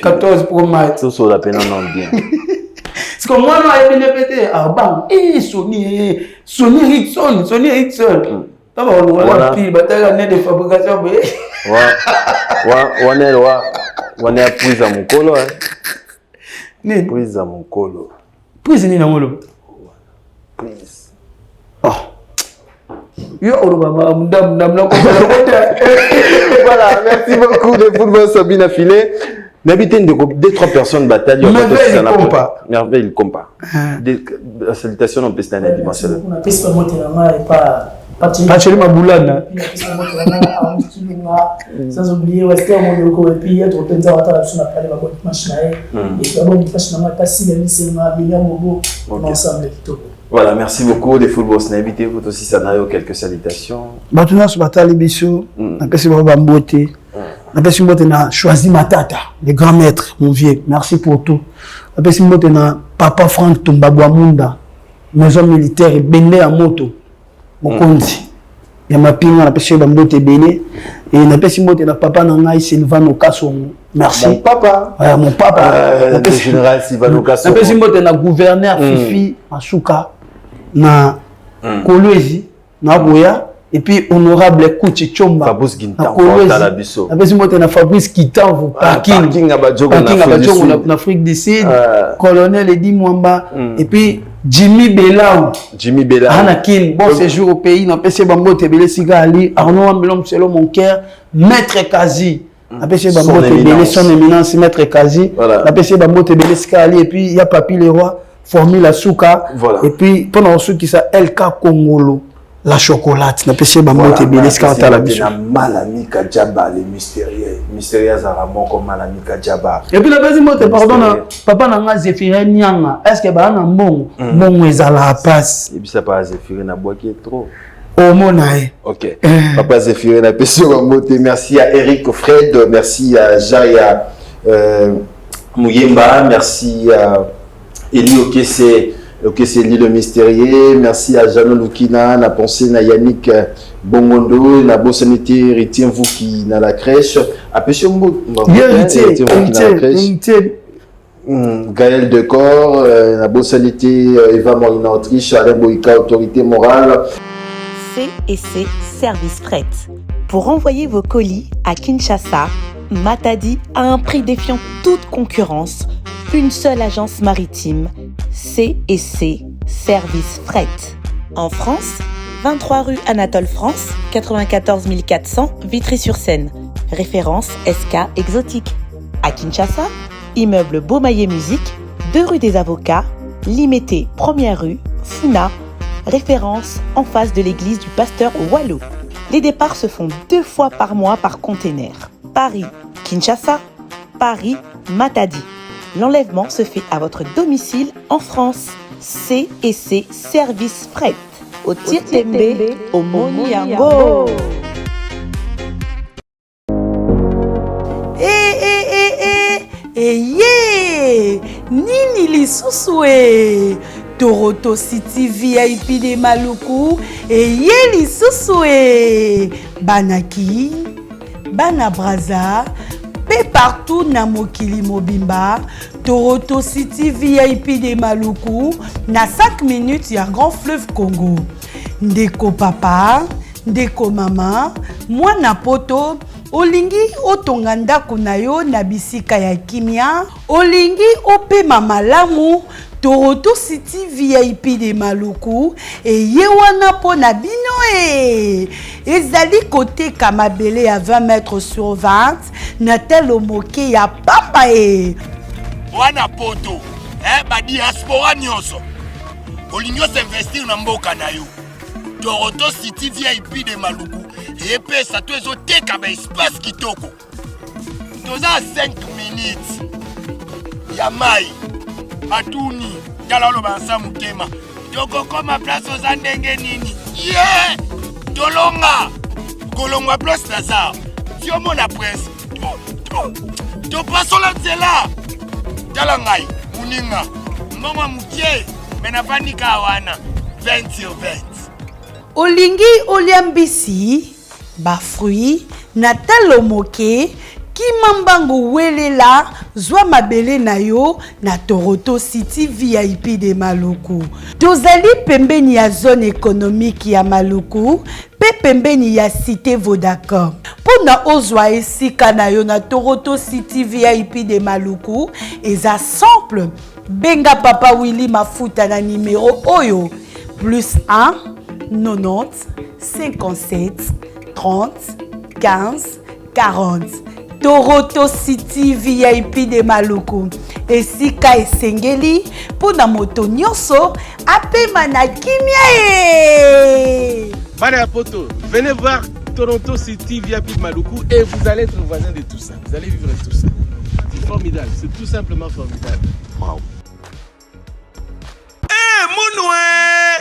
14 Pro Max. Ça sur la peine en bien. Parce que moi, je vais répéter, Sony Ericsson. Bataille de fabrication. On est prise à mon colo. Prise à mon colo. Prise ni na molo. Prise. Voilà, merci beaucoup de football Sabine affilé. N'habitez deux, trois personnes bataille. Merveille il compas. Merveille il compas. La salutation on peut se donner dimanche. Pas chez ma boulane. Sans oublier Wester Monoko et puis être au Penza Wata sur la palais de la machine. Et d'abord il passe dans ma tasse de l'ICMA William Mogo ensemble tout. Voilà, merci beaucoup des football invité vous aussi Sanayo quelques salutations. Batuna sur batali biso, na pesi ba mbote. Na pesi mbote na choisi matata, le grand maître mon vieux. Merci pour tout. Na pesi mbote na papa Franck Tombabwa Munda, maison militaire bende à moto. Mokonzi. Ya mapinga na pesi ba mbote bene et na pesi mbote na papa na ngai Silvano Kasongo. Merci. Mon papa. Mon papa. Le général Silvano Kasongo. Na pesi mbote na gouverneur Fifi Masuka na Kolwezi na Boya et puis honorable Kouchi Chomba Fabrice Gintan na Fabrice Mbote na Fabrice Gintan parking en Afrique du Sud colonel Edi Mwamba et puis Jimmy Belau Anakin bon séjour au pays na PC Bambote Belé Sigali Arnaud Ambelom selon mon cœur maître Kazi na PC Bambote Belé son éminence maître Kazi na PC Bambote Belé Sigali et puis il y a Papi Leroy Formule Asuka et puis pendant ceux qui ça LK Kongolo la chocolate na PC Bambote Belé Sigali la biso Malami Kajaba les mystérieux Zaramo comme Malami Kajaba et puis la PC Bambote pardon papa nanga Zéphiré Nyanga est-ce que ba na mbongo mbongo ezala passe et puis ça pas Zéphiré na bois qui est trop au monae. Ok. Papa Zéphiré na PC Bambote, merci à Eric Fred, merci à Jaya Mouyemba, merci à Eli Okese Eli le mystérieux, merci à Jano Lukina, na pensé na Yannick Bongondo, na Bossanité, Ritien Vouki na la crèche, à PC Gaël Decor, la Bossanité, Eva Morina Autriche, Alain Boïka, autorité morale. C&C Service Fret. Pour envoyer vos colis à Kinshasa, Matadi a un prix défiant toute concurrence. Une seule agence maritime, C&C Service Fret. En France, 23 rue Anatole France, 94 400 Vitry-sur-Seine. Référence SK Exotique. À Kinshasa, immeuble Beaumaillé Musique, 2 rue des Avocats, Limité, 1er rue, Funa. Référence en face de l'église du pasteur Wallo. Les départs se font 2 fois par mois par container. Paris, Kinshasa, Paris, Matadi. L'enlèvement se fait à votre domicile en France. C&C Service Fret. Au Tietembe, au Moniango. Nini lisusu Toronto City VIP de Maluku yeli susu Banaki, Bana Braza, pe partout na mokili mobimba. Toronto City VIP de Maluku na 5 minutes ya Grand Fleuve Congo. Ndeko papa, ndeko mama, mwana poto olingi otonga ndako na yo na bisika ya kimia, olingi opema malamu. Toronto City VIP de Maluku ye wana po na bino ezali côté Kamabele à 20 mètres sur 20 na telo moke ya papa wana poto ba diaspora nyonso olingi investir na mboka na yo. Toronto City VIP de Maluku epesa to ezoteka ba espace kitoko toza 5 minutes ya mai Atuni, Dalalo Bansa Mutema. Toko koma place aux andenge nini. Yeah! Tolonga! Kolonga place Lazare. Fiomo la presse. To passo la zela. Dalangai, Muninga. Mama Mutie. Menafani Kawana. 20 sur 20. Olingi Oliambisi. Ba fruit. Natalo moke. Kimambango welela zwa mabele na yo na Toronto City VIP de Maluku. Tozali pembeni ya zone économique ya Maluku, pe pembeni ya cité Vodacom. Pona ozwa esika na yo na Toronto City VIP de Maluku, eza simple. Benga Papa Willy Mafuta na numéro oyo +1 90 57 30 15 40. Toronto City VIP de Maluku. Esika esengeli pona moto nyonso apema na kimia Bana poto, venez voir Toronto City VIP de Maluku et vous allez être voisin de tout ça. Vous allez vivre tout ça. C'est formidable, c'est tout simplement formidable. Wow.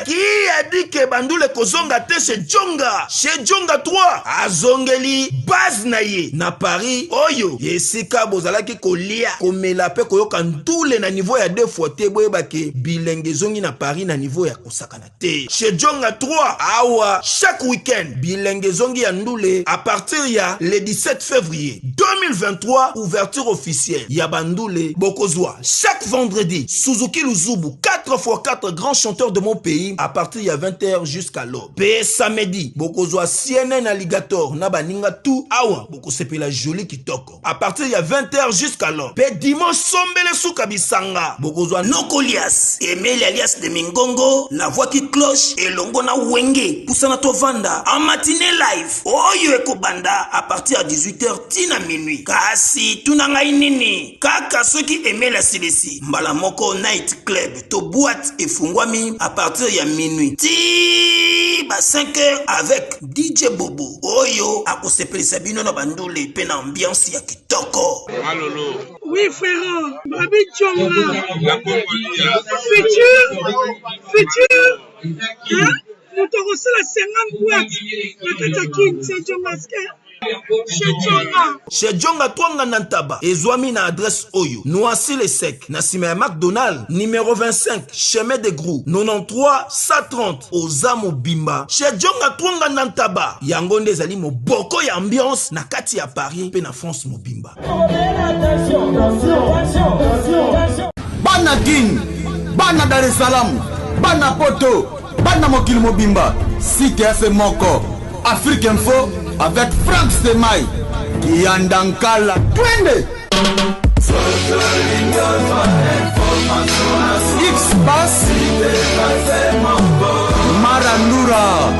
Qui a dit que Bandoule Kozonga te chez Djonga? Chez Djonga 3, Azongeli, base naye, na Paris, Oyo, Yesika Bozalaki kolia, komela pe koyoka ndule na niveau ya 2 fois te boyebake, bilenge zongi na Paris na niveau ya kosakana te. Chez Djonga 3, awa, chaque week-end, bilenge zongi ya ndule, à partir ya le 17 février 2023, ouverture officielle, ya Bandoule Bokozwa. Chaque vendredi, Suzuki Luzubu, 4x4 grands chanteurs de mon pays, pays à partir de 20h jusqu'à l'aube. Pe samedi, bokozwa CNN Alligator na baninga tout awa bokosepela joli kitoko. À partir de 20h jusqu'à l'aube. Pe dimanche sombele suka bisanga bokozwa Nokolias, Emile alias de Mingongo, la voix qui cloche et longo na wenge pusana to vanda en matinée live. Oyo ekobanda à partir de 18h tina minuit. Kasi tunanga inini kaka ceux qui aimaient la silesi mbala moko night club to boîte et fungwami à partir de minuit. Ti ba 5h avec DJ Bobo. Oyo akosepelisa bino na bandule pe na ambiance ya kitoko. Malolo. Oui, frère. Babi Tchonga. Futur. Hein? Nous t'avons reçu la 50 boîtes. La Katakin, c'est Tchonga. Chez Djonga Twanga Nantaba, Ezwami na adresse Oyo, Noisy les Secs, Nassime McDonald, numéro 25, chemin de Grou, 93 130, Ozamo Bimba. Chez Djonga Twanga Nantaba, Yangonde Zali mo boko ya ambiance, na kati ya Paris, pe na France mo Bimba. Bana King, Bana Dar es Salaam, Bana Poto, Bana Mokil Mobimba, CTF Moko, Afrique Info, avec Frank Stemai, Yandankala, Twende. X-Bass, Marandura,